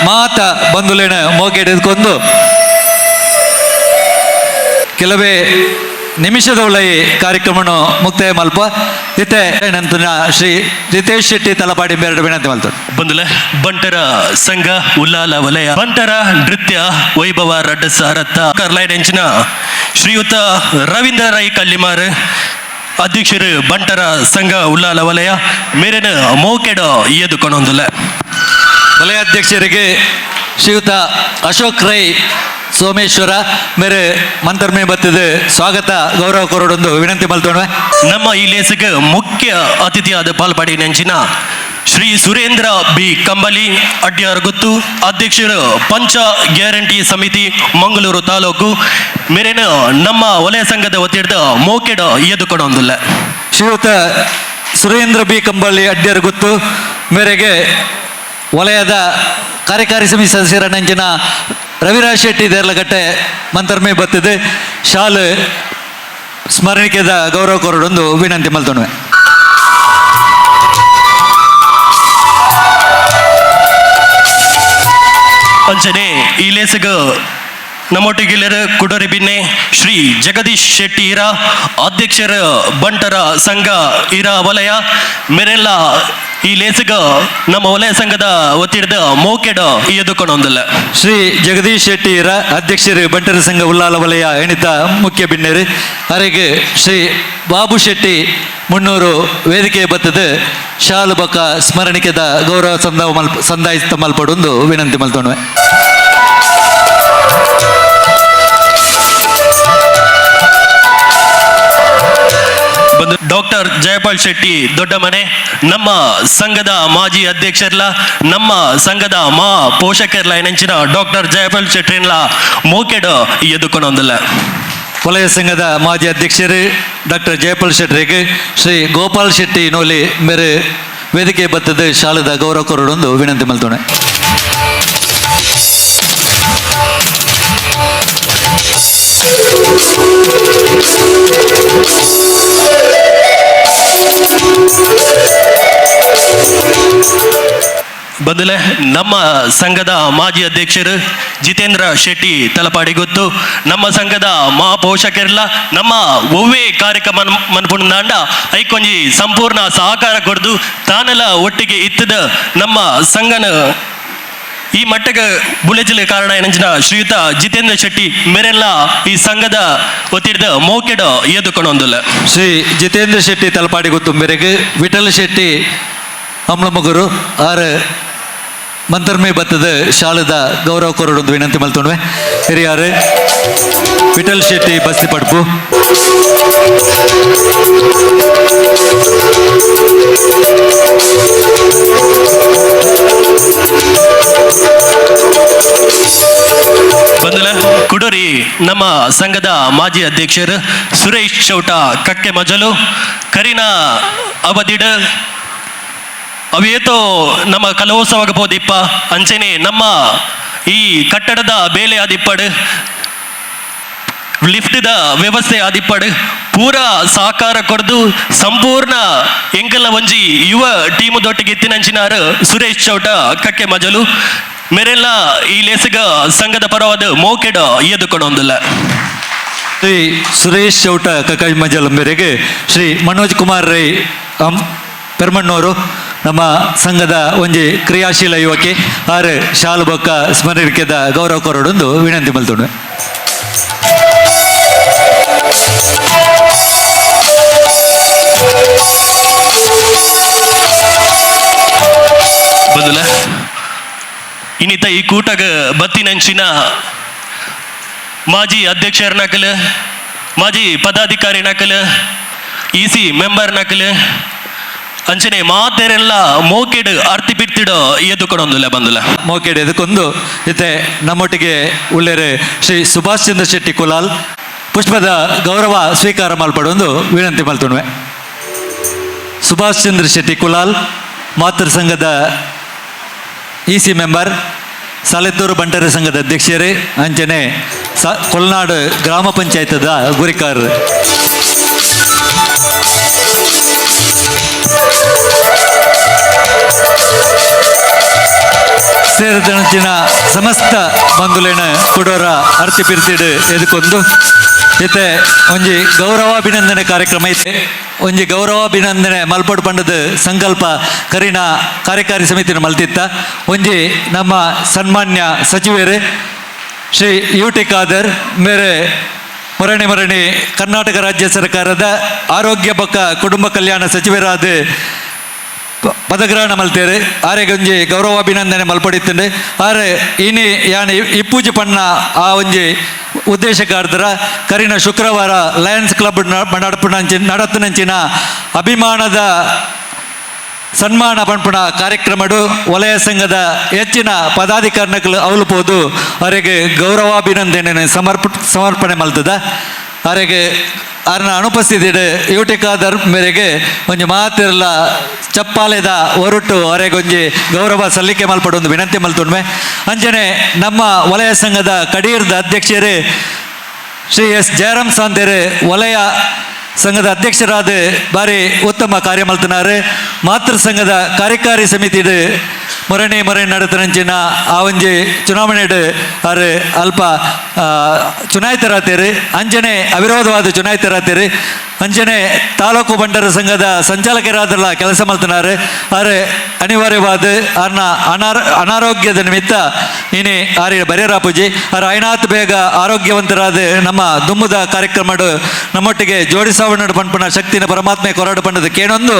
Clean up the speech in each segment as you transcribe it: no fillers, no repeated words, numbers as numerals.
ಮಾತ ಬಂಧುಲೇನ ಮೋಕೆಡೆದುಕೊಂಡು ಕೆಲವೇ ನಿಮಿಷದ ಒಳಗೆ ಕಾರ್ಯಕ್ರಮ ಮುಕ್ತಾಯ ಮಲ್ಪ ಇತ್ತೆ ನಂತರ ಶ್ರೀ ರಿತೇಶ್ ಶೆಟ್ಟಿ ತಲಪಾಡಿ ಬೇರೆ ವಿನಂತಿ ಮಾಡ್ತಾರೆ. ಬಂಧುಲೆ ಬಂಟರ ಸಂಘ ಉಲ್ಲಾಲ ವಲಯ ಬಂಟರ ನೃತ್ಯ ವೈಭವ ರಡ್ಡ ಸಾರತ್ತ ಕರ್ಲಾಯ್ಡೆಂಚಿನ ಶ್ರೀಯುತ ರವೀಂದ್ರ ರೈ ಕಲ್ಲಿಮಾರ್ ಅಧ್ಯಕ್ಷರು ಬಂಟರ ಸಂಘ ಉಲ್ಲಾಲ ವಲಯ ಮೇರೆನ ಮೋಕೆಡ ಎದುಕೊಂಡೊಂದಿಲ್ಲ. ವಲಯಾಧ್ಯಕ್ಷರಿಗೆ ಶ್ರೀಯುತ ಅಶೋಕ್ ರೈ ಸೋಮೇಶ್ವರ ಮೇರೆ ಮಂತರ್ಮೆ ಬತ್ತದ ಸ್ವಾಗತ ಗೌರವ ಕೊರಡೊಂದು ವಿನಂತಿ ಮಲ್ತೋಣ. ನಮ್ಮ ಈ ಲೇಸಿಗೆ ಮುಖ್ಯ ಅತಿಥಿಯಾದ ಪಾಲ್ಪಡಿ ನೆಂಚಿನ ಶ್ರೀ ಸುರೇಂದ್ರ ಬಿ ಕಂಬಲಿ ಅಡ್ಯಾರ್ ಗುತ್ತು ಅಧ್ಯಕ್ಷರು ಪಂಚ ಗ್ಯಾರಂಟಿ ಸಮಿತಿ ಮಂಗಳೂರು ತಾಲೂಕು ಮೇರೆನ ನಮ್ಮ ವಲಯ ಸಂಘದ ವತಿಯಿಂದ ಮೋಕೆಡ ಎದುಕೊಂಡೊಂದಿಲ್ಲ. ಶ್ರೀಯುತ ಸುರೇಂದ್ರ ಬಿ ಕಂಬಲಿ ಅಡ್ಯಾರ್ ಗುತ್ತು ಮೇರೆಗೆ ವಲಯದ ಕಾರ್ಯಕಾರಿ ಸಮಿತಿ ಸದಸ್ಯರ ನಂಚಿನ ರವಿರಾಜ್ ಶೆಟ್ಟಿ ದೇರ್ಲಗಟ್ಟೆ ಮಂತರ್ಮೆ ಬತ್ತದೆ ಶಾಲೆ ಸ್ಮರಣಿಕೆದ ಗೌರವ ಕೊರಡೊಂದು ವಿನಂತಿ ಮಲ್ತೋಣ. ಅಂಚನೆ ಈ ಲೇಸಗ ನಮ್ಮೊಟ್ಟಿಗೆಲ್ಲರ ಕುಡರಿ ಬಿನ್ನೆ ಶ್ರೀ ಜಗದೀಶ್ ಶೆಟ್ಟಿ ಇರ ಅಧ್ಯಕ್ಷರ ಬಂಟರ ಸಂಘ ಇರ ವಲಯ ಮೇರೆಲ್ಲ ಈ ಲೇಸಗ ನಮ್ಮ ವಲಯ ಸಂಘದ ಒತ್ತಿರದ ಮೋಕೆಡ ಎದುಕೊಂಡೊಂದಿಲ್ಲ. ಶ್ರೀ ಜಗದೀಶ್ ಶೆಟ್ಟಿ ಇರ ಅಧ್ಯಕ್ಷರು ಬಂಟರ ಸಂಘ ಉಲ್ಲಾಲ ವಲಯ ಎಣಿತ ಮುಖ್ಯ ಬಿನ್ನೆರು ಅವರಿಗೆ ಶ್ರೀ ಬಾಬು ಶೆಟ್ಟಿ ಮುನ್ನೂರು ವೇದಿಕೆ ಬತ್ತದ ಶಾಲು ಬಕ ಸ್ಮರಣಿಕೆದ ಗೌರವ ಸಂದಾಯಿತ ಮಲ್ಪಡೊಂದು ವಿನಂತಿ ಮಲ್ತೋಣ. ಡಾಕ್ಟರ್ ಜಯಪಾಲ್ ಶೆಟ್ಟಿ ದೊಡ್ಡ ಮನೆ ನಮ್ಮ ಸಂಘದ ಮಾಜಿ ಅಧ್ಯಕ್ಷರ್ಲ ನಮ್ಮ ಸಂಘದ ಪೋಷಕರ್ಲ ನೆಂಚಿನ ಡಾಕ್ಟರ್ ಜಯಪಾಲ್ ಶೆಟ್ಟಿರ್ಲ ಮೋಕೆಡ ಎದುಕೊಂಡೊಂದಿಲ್ಲ. ವಲಯ ಸಂಘದ ಮಾಜಿ ಅಧ್ಯಕ್ಷರು ಡಾಕ್ಟರ್ ಜಯಪಾಲ್ ಶೆಟ್ಟರಿಗೆ ಶ್ರೀ ಗೋಪಾಲ್ ಶೆಟ್ಟಿ ನೋಲಿ ಮೇರೆ ವೇದಿಕೆ ಬತ್ತದ ಶಾಲದ ಗೌರವ ಕೊರಡೊಂದು ವಿನಂತಿ ಮಲ್ತೋಣ. ಬದಲೆ ನಮ್ಮ ಸಂಘದ ಮಾಜಿ ಅಧ್ಯಕ್ಷರು ಜಿತೇಂದ್ರ ಶೆಟ್ಟಿ ತಲಪಾಡಿ ಗೊತ್ತು ನಮ್ಮ ಸಂಘದ ಪೋಷಕರೆಲ್ಲ ನಮ್ಮ ಒವ್ವೇ ಕಾರ್ಯಕ್ರಮ ಮನ್ಪುಂಡ ಐಕೊಂಜಿ ಸಂಪೂರ್ಣ ಸಹಕಾರ ಕೊಡ್ದು ತಾನೆಲ್ಲ ಒಟ್ಟಿಗೆ ಇತ್ತದ ನಮ್ಮ ಸಂಘನ ಈ ಮಟ್ಟಕ್ಕೆ ಬುಲೆಜಲೆ ಕಾರಣ ಏನಂಚಿನ ಶ್ರೀಯುತ ಜಿತೇಂದ್ರ ಶೆಟ್ಟಿ ಮೇರೆಲ್ಲ ಈ ಸಂಘದ ಒತ್ತಿರದ ಮೋಕೆಡ ಎದುಕೊಂಡೊಂದಿಲ್ಲ. ಶ್ರೀ ಜಿತೇಂದ್ರ ಶೆಟ್ಟಿ ತಲಪಾಡಿ ಗೊತ್ತು ಮೇರೆಗೆ ವಿಠಲ್ ಶೆಟ್ಟಿ ಅಮ್ಲಮಗುರು ಆರು ಮಂತರ್ಮೆ ಬತ್ತದ ಶಾಲದ ಗೌರವ ಕೊರಡೊಂದು ವಿನಂತಿ ಮಲ್ತೋಣ್ವೆ. ಹಿರಿಯಾರು ವಿಠಲ್ ಶೆಟ್ಟಿ ಬಸ್ತಿ ಪಡ್ಪು ಬಂದಲ ಕುಡೂರಿ ನಮ್ಮ ಸಂಘದ ಮಾಜಿ ಅಧ್ಯಕ್ಷರು ಸುರೇಶ್ ಚೌಟ ಕಕ್ಕೆ ಮಜಲು ಕರೀನಾ ಅವಧಿಡ ಅವೇತೋ ನಮ್ಮ ಕಲೋತ್ಸವಕ್ಕೆ ಹೋದಿಪ್ಪ ಅಂಚೆನೆ ನಮ್ಮ ಈ ಕಟ್ಟಡದ ಬೇಲೆ ಆದಿಪ್ಪಡು ಲಿಫ್ಟ್ದ ವ್ಯವಸ್ಥೆ ಆದಿಪ್ಪಡು ಪೂರ ಸಹಕಾರ ಕೊಡ್ದು ಸಂಪೂರ್ಣ ಎಂಕಲ ಒಂಜಿ ಯುವ ಟೀಮು ದೊಟ್ಟಿಗೆ ಎತ್ತಿನಂಚಿನಾರು ಸುರೇಶ್ ಚೌಟ ಕಕ್ಕೆ ಮಜಲು ಮೇರೆಲ್ಲ ಈ ಲೇಸಿಗ ಸಂಘದ ಪರವಾದ ಮೋಕೆಡ ಎದುಕೊಂಡೊಂದಿಲ್ಲ. ಶ್ರೀ ಸುರೇಶ್ ಚೌಟ ಕಕ್ಕ ಮಜಲು ಮೇರೆಗೆ ಶ್ರೀ ಮನೋಜ್ ಕುಮಾರ್ ರೈ ಪೆರ್ಮಣ್ಣವರು ನಮ್ಮ ಸಂಘದ ಒಂಜಿ ಕ್ರಿಯಾಶೀಲ ಯುವಕಿ ಆರು ಶಾಲು ಬೊಕ್ಕ ಸ್ಮರಣಿಕೆದ ಗೌರವ ಕೊರಡೊಂದು ವಿನಂತಿ ಮಲ್ತೋಣ. ಬದಲ ಇನ್ನಿತ ಈ ಕೂಟಗ ಬತ್ತಿನಂಚಿನ ಮಾಜಿ ಅಧ್ಯಕ್ಷರ ನಕಲ ಮಾಜಿ ಪದಾಧಿಕಾರಿ ನಕಲ ಇಸಿ ಮೆಂಬರ್ ನಕಲ ಅಂಚನೆ ಮಾತೆರೆಲ್ಲ ಮೋಕೆಡ್ ಅರ್ತಿ ಬಿಡ್ತಿಡೋ ಎದುಕೊಂಡೊಂದಿಲ್ಲ ಬಂದಿಲ್ಲ. ಮೋಕೆಡ್ ಎದುಕೊಂದು ಇತ್ತೆ ನಮ್ಮೊಟ್ಟಿಗೆ ಉಳ್ಳೇರೆ ಶ್ರೀ ಸುಭಾಷ್ ಚಂದ್ರ ಶೆಟ್ಟಿ ಕುಲಾಲ್ ಪುಷ್ಪದ ಗೌರವ ಸ್ವೀಕಾರ ಮಲ್ಪಡೊಂದು ವಿನಂತಿ ಮಲ್ತೋಣ್ವೆ. ಸುಭಾಷ್ ಚಂದ್ರ ಶೆಟ್ಟಿ ಕುಲಾಲ್ ಮಾತೃ ಸಂಘದ ಇಸಿ ಮೆಂಬರ್ ಸಾಲೆತ್ತೂರು ಬಂಟರ ಸಂಘದ ಅಧ್ಯಕ್ಷರೇ ಅಂಚನೆ ಕೊಲ್ನಾಡು ಗ್ರಾಮ ಪಂಚಾಯತದ ಗುರಿಕಾರರು. ಸೇರಿದಂಚಿನ ಸಮಸ್ತ ಬಂಧುಲೇನ ಕೊಡೋರ ಅರ್ತಿ ಪಿರ್ತಿಡು ಎದಕ್ಕೊಂದು ಇತ್ತೆ ಒಂಜಿ ಗೌರವಾಭಿನಂದನೆ ಕಾರ್ಯಕ್ರಮ ಐತೆ. ಒಂಜಿ ಗೌರವಾಭಿನಂದನೆ ಮಲ್ಪಡು ಪಂಡದ ಸಂಕಲ್ಪ ಕರಿನ ಕಾರ್ಯಕಾರಿ ಸಮಿತಿನ ಮಲ್ತಿತ್ತ. ಒಂಜಿ ನಮ್ಮ ಸನ್ಮಾನ್ಯ ಸಚಿವರು ಶ್ರೀ ಯು ಟಿ ಖಾದರ್ ಮೇರೆ ಮರಣಿ ಕರ್ನಾಟಕ ರಾಜ್ಯ ಸರ್ಕಾರದ ಆರೋಗ್ಯ ಬೊಕ್ಕ ಕುಟುಂಬ ಕಲ್ಯಾಣ ಸಚಿವರಾದ ಪದಗ್ರಹಣ ಮಲ್ತೇರು ಆರೆಗೆ ಒಂಜಿ ಗೌರವಾಭಿನಂದನೆ ಮಲ್ಪಡಿತ್ತಂಡು ಆರೆ ಇನಿ ಯಾನ್ ಇಪ್ಪೂಜಿ ಪಣ್ಣ ಆ ಒಂಜಿ ಉದ್ದೇಶಕ್ಕಾರ್ದರ ಕರಿನ ಶುಕ್ರವಾರ ಲಯನ್ಸ್ ಕ್ಲಬ್ ನಡತುನಂಚಿನ ಅಭಿಮಾನದ ಸನ್ಮಾನ ಪಂಪುಣ ಕಾರ್ಯಕ್ರಮಡು ವಲಯ ಸಂಘದ ಹೆಚ್ಚಿನ ಪದಾಧಿಕಾರಿಗಳು ಅವಲುಪೋದು ಅವರಿಗೆ ಗೌರವಾಭಿನಂದನೆ ಸಮರ್ಪಣೆ ಮಲ್ತದ ಅವರಿಗೆ ಅವ್ರನ್ನ ಅನುಪಸ್ಥಿತಿಡು ಯು ಟಿ ಖಾದರ್ ಮೇರೆಗೆ ಒಂಜಿ ಮಾತಿರಲ್ಲ ಚಪ್ಪಾಲೆದ ಹೊರಟು ಅವರಿಗೆ ಒಂಜಿ ಗೌರವ ಸಲ್ಲಿಕೆ ಮಲ್ಪಡು ಒಂದು ವಿನಂತಿ ಮಲ್ತುಂಡ್ಮೆ. ಅಂಚನೆ ನಮ್ಮ ವಲಯ ಸಂಘದ ಕಡೀರ್ದ ಅಧ್ಯಕ್ಷರೇ ಶ್ರೀ ಎಸ್ ಜಯರಾಮ್ ಸಾಂತೇರು ವಲಯ ಸಂಘದ ಅಧ್ಯಕ್ಷರಾದ ಬಾರಿ ಉತ್ತಮ ಕಾರ್ಯ ಮಲ್ತನಾರು. ಮಾತೃ ಸಂಘದ ಕಾರ್ಯಕಾರಿ ಸಮಿತಿಡು ಮೊರಣಿ ನಡತನಂಚಿನ ಆ ಒಂಜಿ ಚುನಾವಣೆಡು ಅವರು ಅಲ್ಪ ಚುನಾಯಿತರಾತೇರು ಅಂಚನೆ ಅವಿರೋಧವಾದ ಚುನಾಯಿತರಾತೇರು. ಅಂಚನೆ ತಾಲೂಕು ಬಂಡರ ಸಂಘದ ಸಂಚಾಲಕರಾದಲ್ಲ ಕೆಲಸ ಮಲ್ತನಾರು. ಅವರು ಅನಿವಾರ್ಯವಾದ ಅವ್ರನ್ನ ಅನಾರೋಗ್ಯದ ನಿಮಿತ್ತ ಇನಿ ಆರ್ಯ ಬರೆಯರಾಪುಜಿ ಅವ್ರ ಐನಾತ್ ಬೇಗ ಆರೋಗ್ಯವಂತರಾದ ನಮ್ಮ ದುಮ್ಮದ ಕಾರ್ಯಕ್ರಮಡು ನಮ್ಮೊಟ್ಟಿಗೆ ಜೋಡಿಸಾವಣ್ಣು ಪಂಪನ ಶಕ್ತಿನ ಪರಮಾತ್ಮೆ ಕೊರಡು ಪಂಡದ ಕೇಳೊಂದು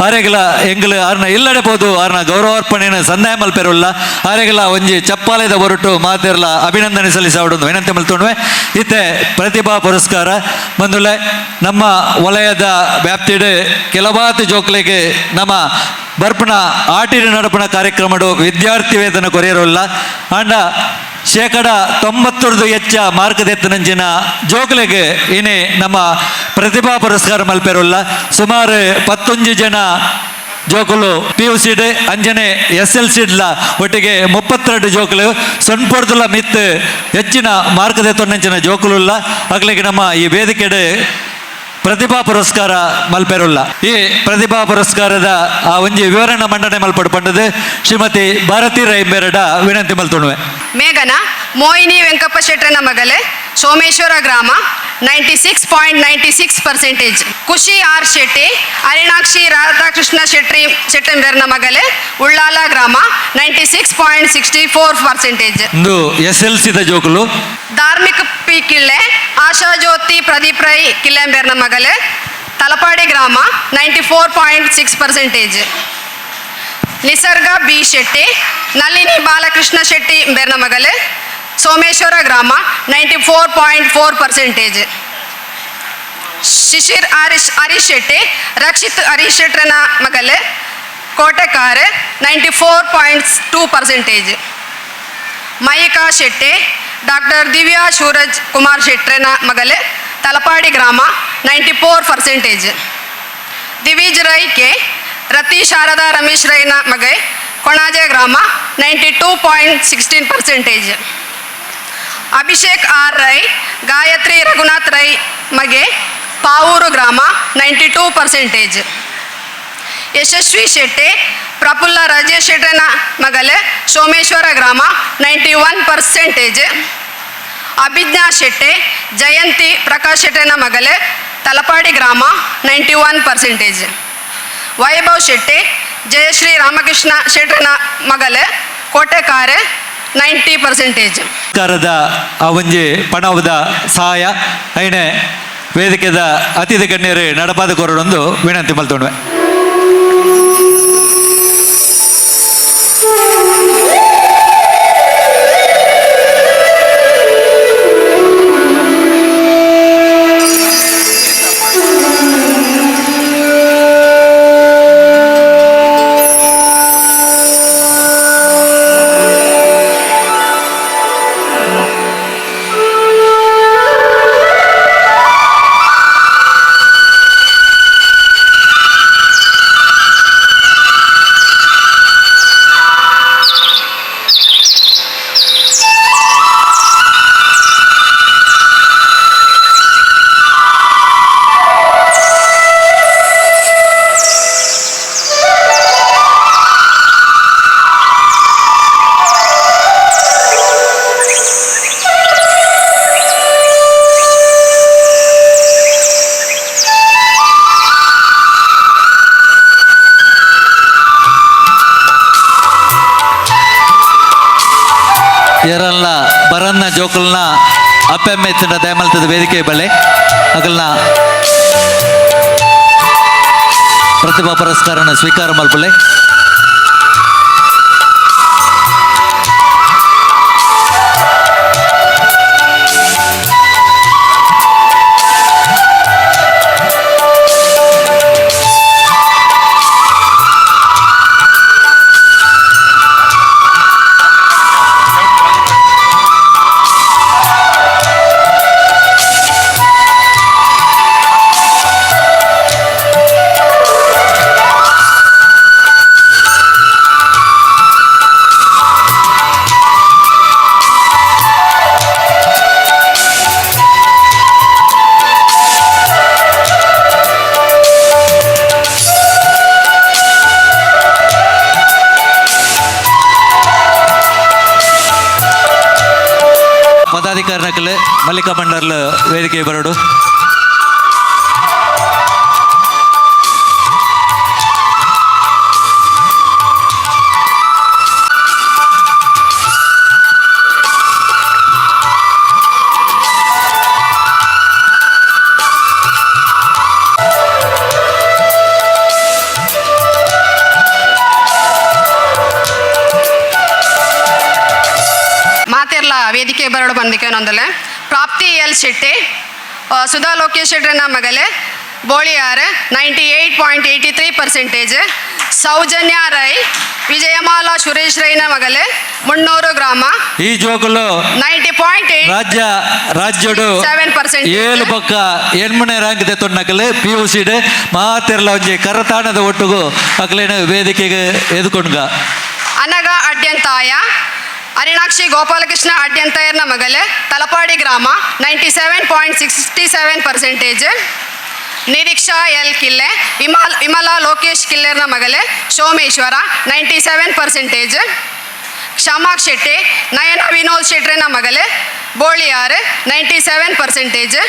ಆರೆಗಲ ಎಂಗ್ಲು ಅವ್ರನ್ನ ಇಲ್ಲಡೆ ಪೋದು ಅವ್ರನ್ನ ಗೌರವಾರ್ಪಣೆನ ಸಂದಾಯ ಮಲ್ಪೆರುಲ್ಲ ಆರೆಗಲ ಒಂಜಿ ಚಪ್ಪಾಲೆದ ಹೊರಟು ಮಾತಿರಲ್ಲ ಅಭಿನಂದನೆ ಸಲ್ಲಿಸಾವಡೊಂದು ವಿನಂತಿ ಮಲ್ತೊಂಡ್ವೆ. ಇತ್ತೆ ಪ್ರತಿಭಾ ಪುರಸ್ಕಾರ ಬಂದುಲೆ ನಮ್ಮ ವಲಯದ ವ್ಯಾಪ್ತಿಡು ಕೆಲವಾತು ಜೋಕ್ಲೆಗೆ ನಮ್ಮ ಬರ್ಪಣ ಆಟಿನ ನಡಪಣ ಕಾರ್ಯಕ್ರಮಡು ವಿದ್ಯಾರ್ಥಿ ವೇತನ ಕೊರೆಯರೋಲ್ಲ ಅಂಡ 90% ಹೆಚ್ಚ ಮಾರ್ಕ್ ದೆತ್ತನಂಚಿನ ಜೋಕ್ಲೆಗೆ ಇನಿ ನಮ್ಮ ಪ್ರತಿಭಾ ಪುರಸ್ಕಾರ ಮಲ್ಪೆರೋಲ್ಲ. ಸುಮಾರು 11 ಜನ ಜೋಕುಲು PUCಡ್ ಅಂಜನೆ SLCಡ್ಲ ಒಟ್ಟಿಗೆ 32 ಜೋಕುಲು ಸೊನ್ಪೊಡ್ದುಲ ಮಿತ್ ಹೆಚ್ಚಿನ ಮಾರ್ಕ್ ದೆತ್ತೊಂಡಂಚಿನ ಜೋಕುಲುಲ್ಲ ಅಗ್ಲಿಗೆ ನಮ್ಮ ಈ ವೇದಿಕೆಡೆ ಪ್ರತಿಭಾ ಪುರಸ್ಕಾರ ಮಲ್ಪೆರುಲ್ಲ. ಈ ಪ್ರತಿಭಾ ಪುರಸ್ಕಾರದ ಆ ಒಂಜಿ ವಿವರಣ ಮಂಡನೆ ಮಲ್ಪಡು ಪಂಡದು ಶ್ರೀಮತಿ ಭಾರತಿ ರೈಬೇರಡ ವಿನಂತಿ ಮಲ್ತುಣ್ವೆ. ಮೇಘನ ಮೋಹಿನಿ ವೆಂಕಪ್ಪ ಶೆಟ್ರನ ಮಗಲೆ ಸೋಮೇಶ್ವರ ಗ್ರಾಮ 96.96%. ಖುಷಿ ಆರ್ ಶೆಟ್ಟಿ ಅರಿಣಾಕ್ಷಿ ರಾಧಾಕೃಷ್ಣ ಶೆಟ್ಟಂಬೇರ್ನ ಮಗಲೆ ಉಳ್ಳಾಲ ಗ್ರಾಮ 96.64%. ಒಂದು SLCದ ಜೋಕುಲು ಧಾರ್ಮಿಕ ಪಿ ಕಿಳ್ಳೆ ಆಶಾ ಜ್ಯೋತಿ ಪ್ರದೀಪ್ ರೈ ಕಿಲ್ಲೆಂಬೇರ್ನ ಮಗಲೆ ತಲಪಾಡಿ ಗ್ರಾಮ 94.6%. ನಿಸರ್ಗ ಬಿ ಶೆಟ್ಟಿ ನಳಿನಿ ಬಾಲಕೃಷ್ಣ ಶೆಟ್ಟಿ ಬೇರ್ನ ಮಗಲೆ ಸೋಮೇಶ್ವರ ಗ್ರಾಮ 94.4%. ಶಿಶಿರ್ ಹರೀಶ್ ಶೆಟ್ಟಿ ರಕ್ಷಿತ್ ಹರೀಶ್ ಶೆಟ್ರನ ಮಗಲೆ ಕೋಟೆಕಾರೆ 94.2%. ಮಯಿಕಾ ಶೆಟ್ಟಿ ಡಾಕ್ಟರ್ ದಿವ್ಯಾ ಸೂರಜ್ ಕುಮಾರ್ ಶೆಟ್ರನ ಮಗಲೆ ತಲಪಾಡಿ ಗ್ರಾಮ 94%. ದಿವಿಜ್ ರೈ ಕೆ ರತಿ ಶಾರದಾ ರಮೇಶ್ ರೈನ ಮಗೈ ಕೊಣಾಜೆ ಗ್ರಾಮ 92.16%. ಅಭಿಷೇಕ್ ಆರ್ ರೈ ಗಾಯತ್ರಿ ರಘುನಾಥ್ ರೈ ಮಗೆ ಪಾವೂರು ಗ್ರಾಮ 92%. ಯಶಸ್ವಿ ಶೆಟ್ಟಿ ಪ್ರಫುಲ್ಲ ರಾಜೇಶ್ ಶೆಟ್ಟನ ಮಗಲೆ ಸೋಮೇಶ್ವರ ಗ್ರಾಮ 91%. ಅಭಿಜ್ಞಾ ಶೆಟ್ಟಿ ಜಯಂತಿ ಪ್ರಕಾಶ್ ಶೆಟ್ಟನ ಮಗಲೆ ತಲಪಾಡಿ ಗ್ರಾಮ 91%. ವೈಭವ್ ಶೆಟ್ಟಿ ಜಯಶ್ರೀ ರಾಮಕೃಷ್ಣ ಶೆಟ್ಟನ ಮಗಲೆ ಕೋಟೆಕಾರೆ 90%. ಸರ್ಕಾರದ ಆ ಒಂಜಿ ಪಣವದ ಸಹಾಯ ಐನೆ ವೇದಿಕೆದ ಅತಿಥಿ ಗಣ್ಯರು ನಡಪಾದ ಕೊರಡೊಂದು ವಿನಂತಿ ಮಲ್ತೊಂಡ್ವೆ. ಎರಲ್ನ ಬರನ್ನ ಜೋಕಲ್ನ ಅಪ್ಪೆಮ್ಮೆತ್ತಿನ ದಯಮಲ್ತದ ವೇದಿಕೆ ಬಳೆ ಅಗಲ್ನ ಪ್ರತಿಭಾ ಪುರಸ್ಕಾರನ ಸ್ವೀಕಾರ ಮಲ್ಪಲೆ. ಪದಾಧಿಕಾರಿನಕಲ್ ಮಲ್ಲಿಕಾ ಮಂಡರ್ಲ ವೇದಿಕೆ ಬರಡು. ಮಾತೆರ್ಲ ವೇದಿಕೆ ಬರಡು ಬಂದಿಕೆ ನೊಂದಲೆ ಪ್ರಾಪ್ತಿ ಎಲ್ ಶೆಟ್ಟಿ ಸುಧಾ ಲೋಕೇಶ್ ಶೆಟ್ರನ ಮಗಲೆ ಬೋಳಿಯಾರ್ 98.83%. ಸೌಜನ್ಯ ರೈ ವಿಜಯಮಾಲಾ ಸುರೇಶ್ ರೈನ ಮಗಲೆ ಮುನ್ನೂರು ಗ್ರಾಮ ಈ ಜೋಕುಲು 90.8 ರಾಜ್ಯಡು 7%. 7 ಪಕ್ಕ 8ನೇ ರ್ಯಾಂಕ್ ತೆತ್ತೊನ್ನಕಲ್ PUC ಮಾತೆರ್ಲ ಒಂಜಿ ಕರತಾಣದ ಒಟ್ಟುಗು ಅಕಲೇನ ವೇದಿಕೆಗೆ ಎದುಕೊಂಡ್ಗ ಅನಗ ಅಡ್ಯಂತಾಯ ಅರಿಣಾಕ್ಷಿ ಗೋಪಾಲಕೃಷ್ಣ ಅಡ್ಯಂತಾಯರ್ನ ಮಗಲೆ ತಲಪಾಡಿ ಗ್ರಾಮ 97.67%. ನಿರೀಕ್ಷಾ ಎಲ್ ಕಿಲ್ಲೆ ವಿಮಲಾ ಲೋಕೇಶ್ ಕಿಲ್ಲೆರ್ನ ಮಗಲೆ ಸೋಮೇಶ್ವರ 97%. ಕ್ಷಮಾಕ್ ಶೆಟ್ಟಿ ನಯನ ವಿನೋದ್ ಶೆಟ್ರಿನ ಮಗಲೆ ಬೋಳಿಯಾರ್ 97%.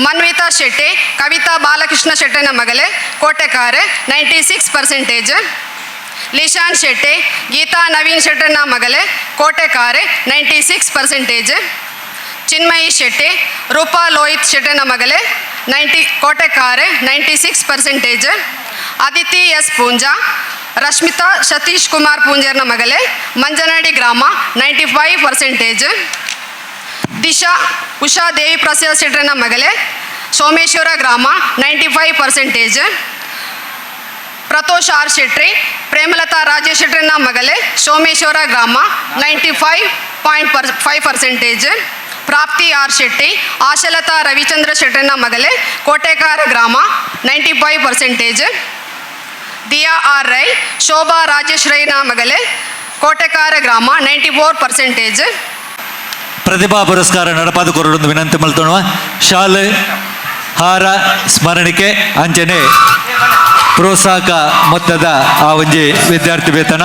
ಮನ್ವಿತಾ ಶೆಟ್ಟಿ ಕವಿತಾ ಬಾಲಕೃಷ್ಣ ಶೆಟ್ಟಿನ ಮಗಲೆ ಕೋಟೆಕಾರ್ 96%. ಲಿಶಾನ್ ಶೆಟ್ಟಿ ಗೀತಾ ನವೀನ್ ಶೆಟ್ಟರ್ನ ಮಗಲೆ ಕೋಟೆಕಾರ್ 96%. ಚಿನ್ಮಯಿ ಶೆಟ್ಟಿ ರೂಪಾ ಲೋಹಿತ್ ಶೆಟ್ಟರ್ನ ಮಗಲೆ ಕೋಟೆಕಾರ್ 96%. ಅದಿತಿ ಎಸ್ ಪೂಂಜಾ ರಶ್ಮಿತಾ ಸತೀಶ್ ಕುಮಾರ್ ಪೂಂಜರ್ನ ಮಗಲೆ ಮಂಜನಹಳ್ಳಿ ಗ್ರಾಮ 95%. ದಿಶಾ ಉಷಾ ದೇವಿ ಪ್ರಸಾದ್ ಶೆಟ್ಟರ್ನ ಮಗಲೆ ಸೋಮೇಶ್ವರ ಗ್ರಾಮ 95%. ಪ್ರತೋಷ್ ಆರ್ ಶೆಟ್ಟಿ ಪ್ರೇಮಲತಾ ರಾಜೇಶ್ ಶೆಟ್ಟರ್ನ ಮಗಲೆ ಸೋಮೇಶ್ವರ ಗ್ರಾಮ 95.5%. ಪ್ರಾಪ್ತಿ ಆರ್ ಶೆಟ್ಟಿ ಆಶಲತಾ ರವಿಚಂದ್ರ ಶೆಟ್ಟರ್ನ ಮಗಲೆ ಕೋಟೆಕಾರ ಗ್ರಾಮ 95%. ದಿಯಾ ಆರ್ ರೈ ಶೋಭಾ ರಾಜೇಶ್ ರೈನ ಮಗಲೆ ಕೋಟೆಕಾರ ಗ್ರಾಮ 94%. ಪ್ರತಿಭಾ ಪುರಸ್ಕಾರ ನಡಪಾದ ಕೊರಡೊಂದು ವಿನಂತಿ ಮಲ್ತೋಣ. ಶಾಲೆ ಹಾರ ಸ್ಮರಣಿಕೆ ಅಂಚನೆ ಪ್ರೋತ್ಸಾಹಕ ಮೊತ್ತದ ಆ ಒಂಜಿ ವಿದ್ಯಾರ್ಥಿ ವೇತನ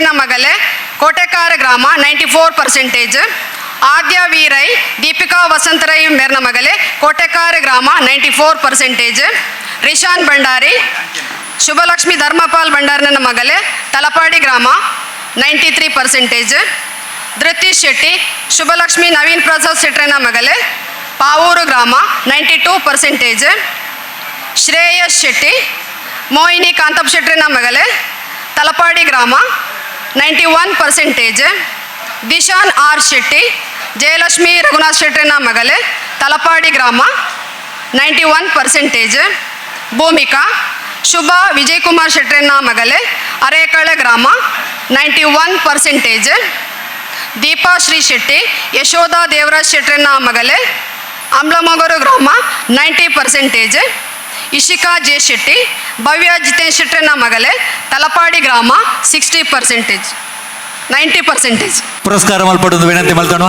ಶೆಟ್ಟಿನ ಮಗಲೆ ಕೋಟೆಕಾರ ಗ್ರಾಮ 94%. ಆದ್ಯ ವೀರೈ ದೀಪಿಕಾ ವಸಂತರೈ ಮೇರ್ನ ಮಗಲೆ ಕೋಟೆಕಾರ ಗ್ರಾಮ 94%. ರಿಶಾನ್ ಭಂಡಾರಿ ಶುಭಲಕ್ಷ್ಮಿ ಧರ್ಮಪಾಲ್ ಭಂಡಾರನ ಮಗಲೆ ತಲಪಾಡಿ ಗ್ರಾಮ 93%. ಧೃತೀಶ್ ಶೆಟ್ಟಿ ಶುಭಲಕ್ಷ್ಮಿ ನವೀನ್ ಪ್ರಸಾದ್ ಶೆಟ್ರನ ಮಗಲೆ ಪಾವೂರು ಗ್ರಾಮ 92%. ಶ್ರೇಯಸ್ ಶೆಟ್ಟಿ ಮೋಹಿನಿ ಕಾಂತಪ್ ಶೆಟ್ರನ ಮಗಲೆ ತಲಪಾಡಿ ಗ್ರಾಮ 91%. ದಿಶಾನ್ ಆರ್ ಶೆಟ್ಟಿ ಜಯಲಕ್ಷ್ಮಿ ರಘುನಾಥ್ ಶೆಟ್ರನ ಮಗಲೆ ತಲಪಾಡಿ ಗ್ರಾಮ 91%. ಭೂಮಿಕಾ ಶುಭ ವಿಜಯಕುಮಾರ್ ಶೆಟ್ರನ ಮಗಲೆ ಅರೇಕಳೆ ಗ್ರಾಮ 91%. ದೀಪಾ ಶ್ರೀ ಶೆಟ್ಟಿ ಯಶೋಧ ದೇವರಾಜ್ ಶೆಟ್ರನ ಮಗಲೆ ಅಮ್ಲಮೊಗರು ಗ್ರಾಮ 90%. ಇಶಿಕಾ ಜೆ ಶೆಟ್ಟಿ ಭವ್ಯ ಜಿತೇಶ್ ಶೆಟ್ರನ ಮಗಲೆ ತಲಪಾಡಿ ಗ್ರಾಮ 60%. 90%. ಪುರಸ್ಕಾರ ಮಲ್ಪಡೊಂದು ವಿನಂತಿ ಮಲ್ತೋಣ.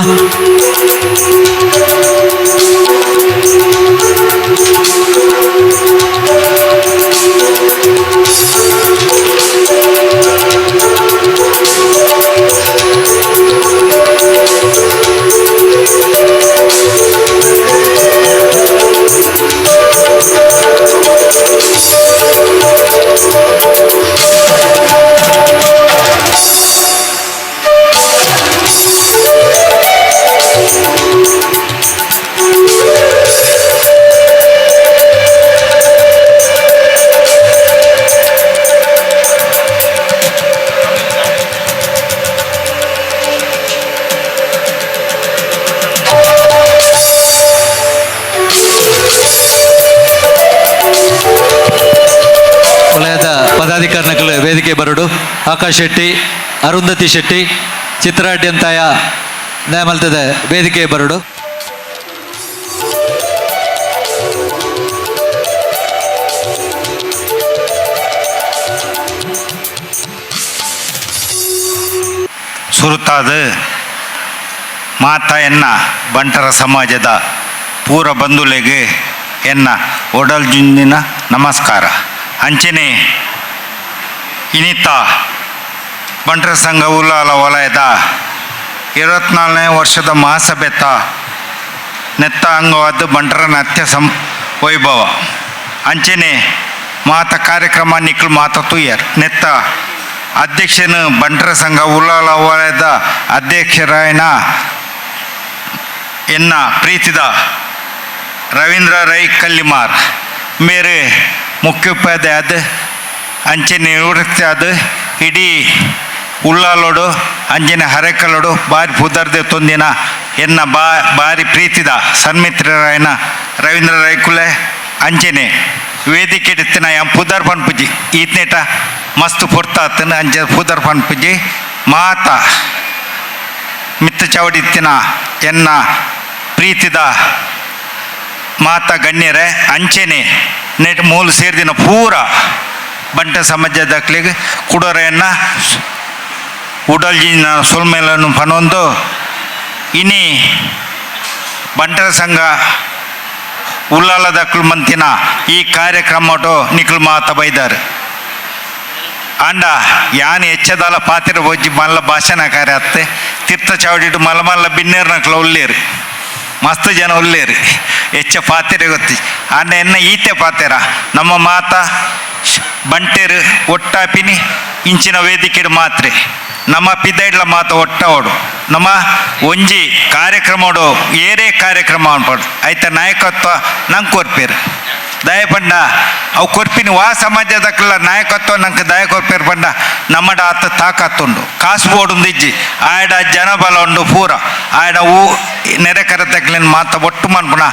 ವಲಯದ ಪದಾಧಿಕಾರಿಗಳು ವೇದಿಕೆ ಬರಡು. ಆಕಾಶ್ ಶೆಟ್ಟಿ, ಅರುಂಧತಿ ಶೆಟ್ಟಿ, ಚಿತ್ರಾಡ್ಯಂತಾಯ ನ್ಯಾಯಮಲ್ತದ ವೇದಿಕೆ ಬರಡು. ಸುರುತಾದ ಮಾತಾ ಎನ್ನ ಬಂಟರ ಸಮಾಜದ ಪೂರ ಬಂಧುಲೆಗೆ ಎನ್ನ ಒಡಲ್ಜಿಂದಿನ ನಮಸ್ಕಾರ. ಅಂಚನೆ ಇನ್ನಿತ ಬಂಟರ ಸಂಘ ಉಲ್ಲಾಲ ವಲಯದ 24ನೇ ವರ್ಷದ ಮಹಾಸಭೆತ ನೆತ್ತ ಅಂಗವಾದ ಬಂಟರ ನೃತ್ಯ ವೈಭವ ಅಂಚನೆ ಮಾತ ಕಾರ್ಯಕ್ರಮ ನಿಕ್ಲು ಮಾತ ತುಯ್ಯರ್ ನೆತ್ತ ಅಧ್ಯಕ್ಷನ ಬಂಟರ ಸಂಘ ಉಲ್ಲಾಲ ವಲಯದ ಅಧ್ಯಕ್ಷರಾಯನ ಎನ್ನ ಪ್ರೀತಿದ ರವೀಂದ್ರ ರೈ ಕಲ್ಲಿಮಾರ್ ಮೇರೆ ಮುಖ್ಯೋಪಾಧ್ಯಾಯದ ಅಂಚೆ ನಿವೃತ್ತಿ ಆದ ಇಡೀ ಉಳ್ಳಾಲೋಡು ಅಂಜನೆ ಹರೇಕಲೋಡು ಬಾರಿ ಪುದರ್ದೆ ತೊಂದಿನ ಎನ್ನ ಬಾರಿ ಪ್ರೀತಿದ ಸನ್ಮಿತ್ರರಾಯನ ರವೀಂದ್ರ ರೈಕುಲೆ ಅಂಚನೆ ವೇದಿಕೆ ಇಡ್ತಿನ ಪುದರ್ ಪನ್ಪುಜಿ ಈತ್ನೇಟ ಮಸ್ತ್ ಪುರ್ತಾತನ ಅಂಚೆ ಪುದರ್ ಪನ್ಪುಜಿ ಮಾತ ಮಿತ್ತ ಚವಡಿತ್ತಿನ ಎನ್ನ ಪ್ರೀತಿದ ಮಾತ ಗಣ್ಯರೇ ಅಂಚೆನೆ ನೆಟ್ ಮೂಲು ಸೇರಿದಿನ ಪೂರ ಬಂಟ ಸಮಾಜದಕ್ಲಿಗೆ ಕುಡೋರೆಯನ್ನು ಉಡಲ್ಜಿನ ಸುಲ್ಮೇಲನ್ನು ಪನೊಂದು ಇನಿ ಬಂಟರ ಸಂಘ ಉಲ್ಲಾಲದಕ್ಲು ಮಂತಿನ ಈ ಕಾರ್ಯಕ್ರಮಟು ನಿಕ್ಲು ಮಾತ ಬೈದಾರೆ ಅಂಡ ಯಾನ್ ಹೆಚ್ಚದಾಲ ಪಾತಿರ ಬೊಜ್ಜಿ ಮಲ್ಲ ಭಾಷಣಕಾರಿ ಅತ್ತೆ ತೀರ್ಥ ಚಾವಡಿಟ್ಟು ಮಲ್ಲ ಮಲ್ಲ ಬಿನ್ನೇರ್ನಕ್ಲ ಉಳ್ಳೇರಿ ಮಸ್ತ್ ಜನ ಉಳ್ಳೇರಿ ಹೆಚ್ಚ ಪಾತಿರೆ ಗೊತ್ತಿ ಅಂಡ ಎನ್ನ ಈತೆ ಪಾತೆರ ನಮ್ಮ ಮಾತ ಬಂಟೇರು ಒಟ್ಟಾಪಿನಿ ಇಂಚಿನ ವೇದಿಕೆ ಮಾತ್ರೆ ನಮ್ಮ ಪಿದ್ದೈಡ್ಲ ಮಾತ ಒಟ್ಟವಡು ನಮ್ಮ ಒಂಜಿ ಕಾರ್ಯಕ್ರಮಡು ಏರೇ ಕಾರ್ಯಕ್ರಮ ಅನ್ಪಡು ಆಯ್ತ ನಾಯಕತ್ವ ನಂಗೆ ಕೊರ್ಪೇರು ದಯ ಪಂಡ ಅವು ಕೊರ್ಪಿನಿ ವಾ ಸಮಾಜದಕ್ಕೆಲ್ಲ ನಾಯಕತ್ವ ನಂಗೆ ದಯ ಕೊರ್ಪೇರು ಪಂಡ ನಮ್ಮಡ ಆತ ತಾಕತ್ತುಂಡು ಕಾಸು ಬೋಡುಂದು ಇಜ್ಜಿ ಆಯಡ ಜನಬಲ ಉಂಡು ಪೂರ ಆಯಡ ನೆರೆಕರತಕ್ಲಿನ ಮಾತ ಒಟ್ಟು ಮನ್ಪುಣ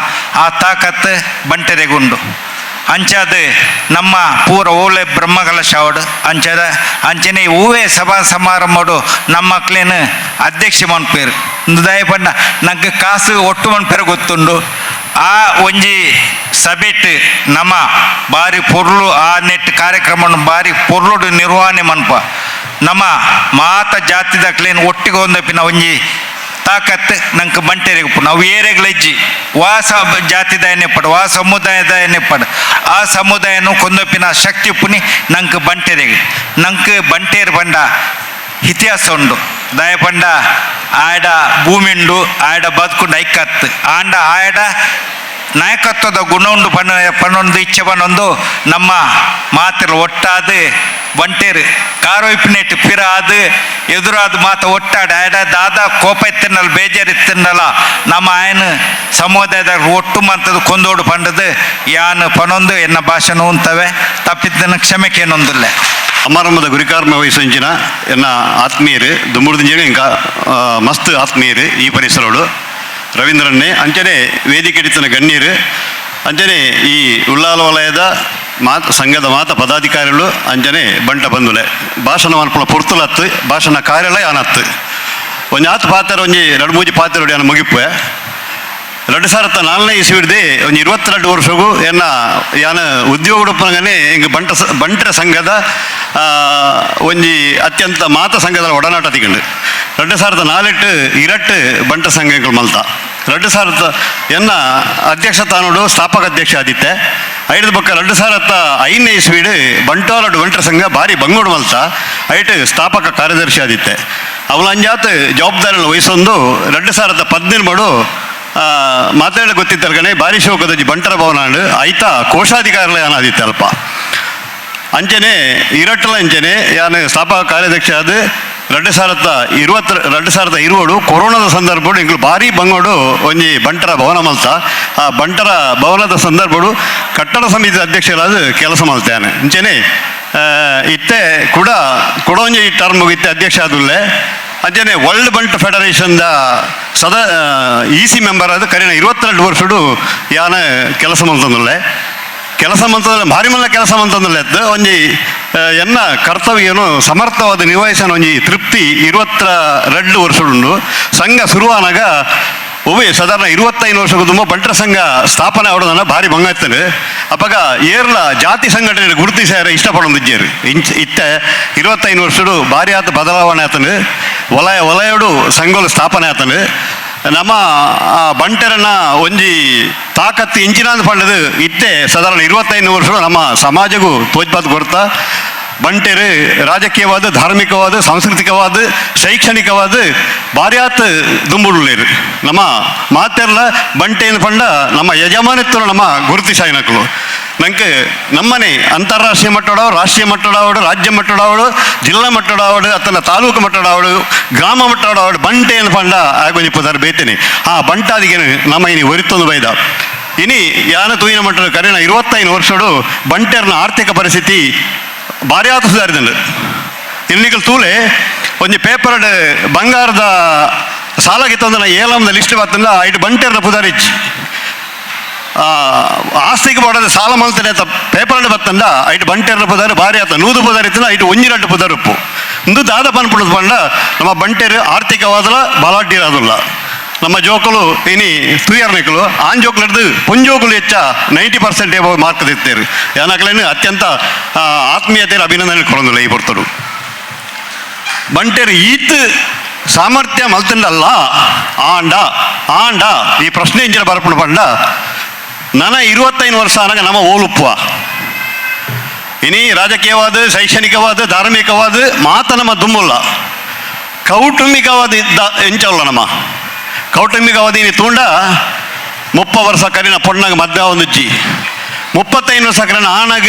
ಆ ತಾಕತ್ತು ಬಂಟೆರೆಗುಂಡು ಅಂಚಾದ ನಮ್ಮ ಪೂರ ಓಲೆ ಬ್ರಹ್ಮಕಲಶ ಅವಡು ಅಂಚದ ಅಂಚನೆ ಹೂವೇ ಸಭಾ ಸಮಾರಂಭಡು ನಮ್ಮ ಮಕ್ಳೇನು ಅಧ್ಯಕ್ಷ ಮನ್ಪೇರು ದಯ ಪಂಡ ನಂಗೆ ಕಾಸು ಒಟ್ಟು ಮನ್ಪೇರು ಗೊತ್ತುಂಡು ಆ ಒಂಜಿ ಸಭೆಟ್ ನಮ್ಮ ಬಾರಿ ಪೊರ್ಲು ಆ ನೆಟ್ ಕಾರ್ಯಕ್ರಮ ಬಾರಿ ಪೊರ್ಲುಡು ನಿರ್ವಹಣೆ ಮನ್ಪ ನಮ್ಮ ಮಾತ ಜಾತಿದಕ್ಲೇನು ಒಟ್ಟಿಗೆ ಒಂದಪ್ಪಿನ ಒಂಜಿ ತಾಕತ್ತು ನಂಗೆ ಬಂಟೆರೆಗೆ ನಾವು ಏರೆಗ್ಲಜ್ಜಿ ವಾಸ ಜಾತಿದಾಯನೇ ಪಡು ವಾ ಸಮುದಾಯದಾಯನೇ ಪಡು ಆ ಸಮುದಾಯನು ಕೊಂದೊಪ್ಪಿನ ಶಕ್ತಿ ಪುನಿ ನಂಗೆ ಬಂಟೆರೆಗೆ ನಂಗೆ ಬಂಟೇರು ಬಂಡ ಇತಿಹಾಸ ಉಂಡು ದಯಪಂಡ ಆಡ ಭೂಮಿ ಉಂಡು ಆಡ ಬದುಕುಂಡು ಐಕತ್ತು ಆಂಡ ಆಡ ನಾಯಕತ್ವದ ಗುಣ ಉಂಡು ಪನ್ನೊಂದು ಇಚ್ಛೆ ಪನ್ನೊಂದು ನಮ್ಮ ಮಾತ್ರ ಒಟ್ಟಾದು ಬಂಟೇರು ಕಾರೋಯ್ಪಿನೆಟ್ಟು ಪಿರ ಅದು ಎದುರಾದ ಮಾತ ಒಟ್ಟಾಡ ಆಡ ದಾದ ಕೋಪ ಎತ್ತಿನಲ್ಲ ಬೇಜಾರಿತ್ತಿನಲ್ಲ ನಮ್ಮ ಆಯನ ಸಮುದಾಯದ ಒಟ್ಟು ಮಂತದ ಕೊಂದೋಡು ಪಂಡದು ಯಾನು ಪನೊಂದು ಎನ್ನ ಭಾಷಣ ಉಂತವೆ ತಪ್ಪಿದ್ದನ ಕ್ಷಮೆಕೇನೊಂದಿಲ್ಲ ಸಮಾರಂಭದ ಗುರಿಕಾರ್ಮ ವಹಿಸಂಚಿನ ಎನ್ನ ಆತ್ಮೀಯರು ದುಮ್ಮುರ್ದಿಂಜಿನ ಇಂಕ ಮಸ್ತ್ ಆತ್ಮೀಯರು ಈ ಪರಿಸರಗಳು ರವೀಂದ್ರನ್ನೇ ಅಂಚನೆ ವೇದಿಕೆ ಹಿಡಿತನ ಗಣ್ಯರು ಅಂಚನೆ ಈ ಉಳ್ಳಾಲ ವಲಯದ ಸಂಘದ ಪದಾಧಿಕಾರಿಗಳು ಅಂಚನೆ ಬಂಟ ಬಂದುಲೆ ಭಾಷಣ ಮನ್ಪುಳ ಪುರ್ತುಲತ್ತು ಭಾಷಣ ಕಾರ್ಯಾಲಯ ಆನತ್ತು ಒಂಜಿ ಆತು ಪಾತ್ರ ಒಂಜಿ 2-3 ಪಾತ್ರ ಯಾನ ಮುಗಿಪ್ಪೆ 2004 ಇಸ್ವಿಡ್ದೆ ಒಂದು 22 ವರ್ಷಗೂ ಎನ್ನ ಯಾನ ಉದ್ಯೋಗ ಉಡುಪನಗನೆ ಹಿಂಗೆ ಬಂಟರ ಸಂಘದ ಒಂಜಿ ಅತ್ಯಂತ ಸಂಘದ ಒಡನಾಟ ತಿಕೊಂಡು 2004 ಇರಟ್ಟು ಬಂಟ ಸಂಘಗಳು ಮಲ್ತ 2000 ಎನ್ನ ಅಧ್ಯಕ್ಷ ತಾನೋಡು ಸ್ಥಾಪಕ ಅಧ್ಯಕ್ಷ ಆದಿತ್ತೆ 5 ಪಕ್ಕ 2005 ಇಸ್ವಿಡ್ ಬಂಟೋಲಡು ಬಂಟರ ಸಂಘ ಭಾರಿ ಬಂಗೋಡು ಮಲ್ತ ಐಟ್ ಸ್ಥಾಪಕ ಕಾರ್ಯದರ್ಶಿ ಆದಿತ್ತೆ ಅವಲಂಜಾತ್ ಜವಾಬ್ದಾರಿ ವಹಿಸೊಂದು 2013 ಮಾತಾಡ ಗೊತ್ತಿತ್ತಲ್ಗನೆ ಭಾರಿ ಶೋಕದ ಬಂಟರ ಭವನ ಐತ ಕೋಶಾಧಿಕಾರಿಗಳ ಆದಿತ್ತೆ ಅಲ್ಪ ಅಂಚನೆ ಇರಟ್ಟಲ ಅಂಚನೆ ಯಾನು ಸ್ಥಾಪಕ ಕಾರ್ಯದರ್ಶಿ ಆದ 2020 ಕೊರೋನಾದ ಸಂದರ್ಭಡು ಇಂಗ್ಲು ಭಾರಿ ಬಂಗೋಡು ಒಂಜಿ ಬಂಟರ ಭವನ ಮಲ್ತ ಆ ಬಂಟರ ಭವನದ ಸಂದರ್ಭಡು ಕಟ್ಟಡ ಸಮಿತಿ ಅಧ್ಯಕ್ಷರಾದ ಕೆಲಸ ಮಲ್ತಾನೆ ಅಂಚನೆ ಇತ್ತೆ ಕೂಡ ಒಂಜಿ ಟರ್ಮ್ ಮುಗಿತ್ತೆ ಅಧ್ಯಕ್ಷ ಆದುಲ್ಲೆ ಅಂಚನೆ ವರ್ಲ್ಡ್ ಬಂಟ್ ಫೆಡರೇಷನ್ದ EC ಮೆಂಬರ್ ಆದ ಕರೀನ 22 ವರ್ಷಡು ಯಾನ ಕೆಲಸ ಮಲ್ತಂದುಲ್ಲೆ ಕೆಲಸ ಮಂತಂದ್ರೆ ಭಾರಿ ಮಲ್ಲ ಕೆಲಸ ಮಂತಂದ್ರೆ ಒಂಜಿ ಎನ್ನ ಕರ್ತವ್ಯನು ಸಮರ್ಥವಾದ ನಿರ್ವಹಿಸನ ಒಂಜಿ ತೃಪ್ತಿ 22 ವರ್ಷಡುಂಡು ಸಂಘ ಶುರುವಾನಾಗ ಒಬ್ಬ ಸಾಧಾರಣ 25 ವರ್ಷಕ್ಕೂ ತುಂಬ ಬಂಟರ ಸಂಘ ಸ್ಥಾಪನೆ ಆಡೋದನ್ನ ಭಾರಿ ಬಂಗಾಯ್ತಾನೆ ಅಪ್ಪಾಗ ಏರ್ಲ ಜಾತಿ ಸಂಘಟನೆ ಗುರುತಿಸಾರ ಇಷ್ಟಪಡೊಂದಿದ್ದೇರು ಇತ್ತೆ 25 ವರ್ಷಡು ಭಾರಿ ಆತ ಬದಲಾವಣೆ ಆತನು ವಲಯಡು ಸಂಘಲು ಸ್ಥಾಪನೆ ಆತನು ನಮ್ಮ ಬಂಟರನ್ನ ಒಂಜಿ ತಾಕತ್ತು ಇಂಚಿನಾದ ಪಂಡದು ಇತ್ತೆ ಸಾಧಾರಣ 25 ವರ್ಷಗಳು ನಮ್ಮ ಸಮಾಜಗೂ ತೋಜ್ಪಾತ್ ಕೊಡ್ತಾ ಬಂಟೆರು ರಾಜಕೀಯವಾದ ಧಾರ್ಮಿಕವಾದ ಸಾಂಸ್ಕೃತಿಕವಾದ ಶೈಕ್ಷಣಿಕವಾದ ಭಾರಿಯಾತ್ ದುಂಬುಡುಳ್ಳೇರು ನಮ್ಮ ಮಾತೆರ್ಲ ಬಂಟೇನು ಪಂಡ ನಮ್ಮ ಯಜಮಾನಿತ್ವ ನಮ್ಮ ಗುರುತಿಸಾಯಿನಕಲು ನಂಗೆ ನಮ್ಮನೆ ಅಂತಾರಾಷ್ಟ್ರೀಯ ಮಟ್ಟಡಾವಡು ರಾಷ್ಟ್ರೀಯ ಮಟ್ಟಡಾವಡು ರಾಜ್ಯ ಮಟ್ಟಡಾವಡು ಜಿಲ್ಲಾ ಮಟ್ಟಡಾವಡು ಅತ್ತನ ತಾಲೂಕು ಮಟ್ಟಡಾವಡು ಗ್ರಾಮ ಮಟ್ಟಡಾವಡು ಬಂಟೇನು ಪಂಡ ಆಗೊಂಜಿ ಪುದರ್ ಬೇತೇನೆ ಆ ಬಂಟಾದಿಗೆ ನಮ್ಮ ಇನಿ ಒರಿತೊಂದು ಬೈದ ಇನಿ ಯಾನ ತೂಯಿನ ಮಟ್ಟದ ಕರೆನ 25 ವರ್ಷಡು ಬಂಟೇರ್ನ ಆರ್ಥಿಕ ಪರಿಸ್ಥಿತಿ ಭಾರಿ ಆತ ಸುಧಾರಿದಂಡು ಇನ್ನಿಗಲ್ ತೂಲೆ ಒಂಜಿ ಪೇಪರ್ಡ್ ಬಂಗಾರದ ಸಾಲಗೆ ತಂದ ಏಲಂದ ಲಿಸ್ಟ್ ಬರ್ತಂದ ಐಟು ಬಂಟೇರ್ನ ಪುದಾರಿಚ್ಚಿ ಆಸ್ತಿಗೆ ಮಾಡೋದು ಸಾಲ ಮಲ್ತಾನೆ ಅಂತ ಪೇಪರ್ಡ್ ಬರ್ತಂದ ಐಟು ಬಂಟೇರ್ನ ಪುದಾರಿ ಭಾರಿ ಆತ 100 ಪುದಾರಿತ್ತಂದ ಐಟು 1-2 ಪುದಾರಪ್ಪು ಇಂದು ದಾದ ಪನ್ಪುಡದು ಪಂಡ ನಮ್ಮ ಬಂಟೇರು ಆರ್ಥಿಕವಾದಲ ಬಲಾಢ್ಯರಾದಲ್ಲ ನಮ್ಮ ಜೋಕುಲು ಇನಿ ತೂಯರ್ನಿಕಲು ಆನ್ ಜೋಕುಲದ್ದು ಪುಂಜೋಕುಲು ಹೆಚ್ಚ 90% ಮಾರ್ಕ್ ತೆತ್ತೇರು ಯಾನಕ್ಲೇನು ಅತ್ಯಂತ ಆತ್ಮೀಯತೆಯ ಅಭಿನಂದನೆ ಕೊಡೋದಿಲ್ಲ ಈ ಬರ್ತಡು ಬಂಟೇರು ಈತ್ ಸಾಮರ್ಥ್ಯ ಮಲ್ತಂಡಲ್ಲ ಆಂಡ ಈ ಪ್ರಶ್ನೆ ಇಂಜಿನ ಬರ್ಪುಡು ಪಂಡ ನನ್ನ 25 ವರ್ಷ ಆನಾಗ ನಮ್ಮ ಓಲುಪ್ಪುವ ಇನಿ ರಾಜಕೀಯವಾದ ಶೈಕ್ಷಣಿಕವಾದ ಧಾರ್ಮಿಕವಾದ ಮಾತ ನಮ್ಮ ದುಮ್ಮುಲ್ಲ ಕೌಟುಂಬಿಕವಾದ ಇದ್ದ ಎಂಚಲ್ಲ ನಮ್ಮ ಕೌಟುಂಬಿಕವಾದ ಇನಿ ತೂಂಡ 30 ವರ್ಷ ಕರಿನ ಪೊಣ್ಣಾಗ ಮದ್ವೆ ಒಂದುಜ್ಜಿ 35 ವರ್ಷ ಕರಿನ ಆಣಾಗ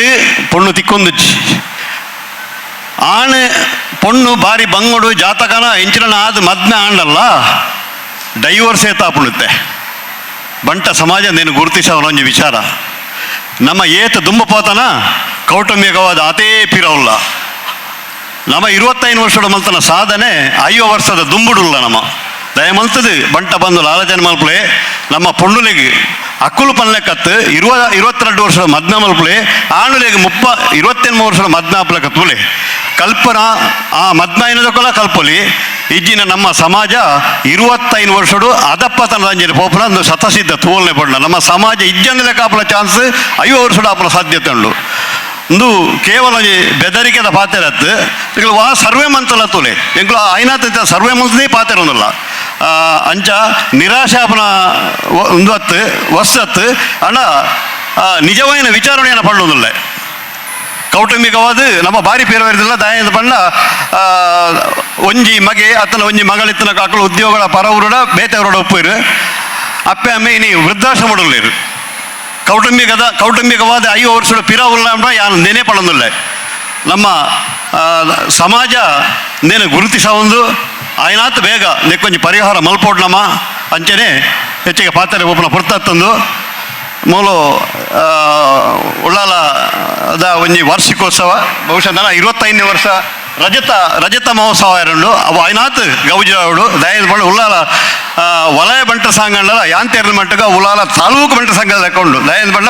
ಪೊಣ್ಣು ತಿಕ್ಕೊಂದುಜ್ಜಿ ಆಣ್ ಪೊಣ್ಣು ಭಾರಿ ಬಂಗೋಡು ಜಾತಕನ ಎಂಚಿನ ಆದ ಮದ್ವೆ ಆಂಡಲ್ಲ ಡೈವರ್ಸ್ ಏತಾಪುಳುತ್ತೆ ಬಂಟ ಸಮಾಜ ನೀನು ಗುರುತಿಸೋನೊಂಜಿ ವಿಚಾರ ನಮ್ಮ ಏತ ದುಂಬಪೋತನ ಕೌಟುಂಬಿಕವಾದ ಅತೇ ಪಿರವಲ್ಲ ನಮ್ಮ 25 ವರ್ಷದ ಮಲ್ತನ ಸಾಧನೆ 5 ವರ್ಷದ ದುಂಬುಡುಲ್ಲ ನಮ್ಮ ದಯಮಲ್ತದು ಬಂಟ ಬಂದು ಆಲೋಚನೆ ಮಲ್ಪಲೆ ನಮ್ಮ ಪೊಣ್ಣುಲಿಗೆ ಅಕ್ಕುಲು ಪನ್ಲೆಕ್ಕತ್ತು 22 ವರ್ಷದ ಮದ್ನ ಮಲ್ಪಲೆ ಆಣುಲಿಗೆ 23 ವರ್ಷದ ಮದ್ನಾಪಲಕ ತೂಲೆ ಕಲ್ಪನಾ ಆ ಮದ್ನಾಯಿನದಕ್ಕಲ್ಲ ಕಲ್ಪಲಿ ಇಜ್ಜಿನ ನಮ್ಮ ಸಮಾಜ 25 ವರ್ಷಡು ಅದಪ್ಪತನದಂಜನೆ ಪೋಪನ ಒಂದು ಶತಸಿದ್ಧ ತೋಲ್ನೆ ಪಡ್ಲ ನಮ್ಮ ಸಮಾಜ ಇಜ್ಜಂದಲೆ ಕಾಪಲ ಚಾನ್ಸ್ 5 ವರ್ಷದ ಆಪಲ ಸಾಧ್ಯತೆ ಉಂಡು ಒಂದು ಕೇವಲ ಬೆದರಿಕೆದ ಪಾತೆರತ್ತು ಈಗ ವಾ ಸರ್ವೆ ಮಂತಲ್ಲ ತೋಲೆ ಎಂಕ್ಲು ಐನಾತ ಸರ್ವೆ ಮಂತದೇ ಪಾತೆರೊಂದಲ್ಲ ಅಂಚ ನಿರಾಶಾಪನ ಒಂದು ಹೊತ್ತು ವಸ್ಸತ್ತು ಅಣ್ಣ ನಿಜವಾಯಿನ ವಿಚಾರಣೆಯನ್ನು ಪಡೋದಿಲ್ಲ ಕೌಟುಂಬಿಕವಾದ ನಮ್ಮ ಬಾರಿ ಪೇರವರಿದಿಲ್ಲ ದಾಯದ ಬಣ್ಣ ಒಂಜಿ ಮಗೆ ಅತ್ತನ ಒಂಜಿ ಮಗಳಿತ್ತನ ಕಾಕಲು ಉದ್ಯೋಗಗಳ ಪರವರುಡ ಬೇತೆಯವರೋಡ ಒಪ್ಪಿರು ಅಪ್ಪೆ ಅಮ್ಮೆ ಇನಿ ವೃದ್ಧಾಶ್ರಮ ಉಳ್ಳೇರು ಕೌಟುಂಬಿಕವಾದ 5 ವರ್ಷದ ಪಿರ ಉಲ್ಲ ಯಾನು ನೆನೆ ಪಡೋದಿಲ್ಲ ನಮ್ಮ ಸಮಾಜ ನೇನು ಗುರುತಿಸ ಒಂದು ಆಯ್ನಾತ್ ಬೇಗ ನೆಕ್ಕೊಂಜಿ ಪರಿಹಾರ ಮಲ್ಪೋಡ್ನಮ್ಮ ಅಂಚನೆ ಹೆಚ್ಚಿಗೆ ಪಾತ್ರೆ ಒಪ್ಪನ ಪುರ್ತತ್ತಂದು ಮೂಲು ಉಳ್ಳಾಲದ ಒಂಜಿ ವಾರ್ಷಿಕೋತ್ಸವ ಬಹುಶಃ ನಾನು 25ನೇ ವರ್ಷ ರಜತ ಮಹೋತ್ಸವ ಎರಡು ಅವು ಆಯ್ನಾತ್ ಗೌಜಾವಡು ದಯದ ಬಣ್ಣ ಉಳ್ಳಾಲ ವಲಯ ಬಂಟ ಸಂಘ ಯಾಂತೇರಿನ ಮಟ್ಟಗ ಉಳ್ಳಾಲ ತಾಲೂಕು ಬಂಟ ಸಂಘ ತಕೊಂಡು ದಯದ ಬಣ್ಣ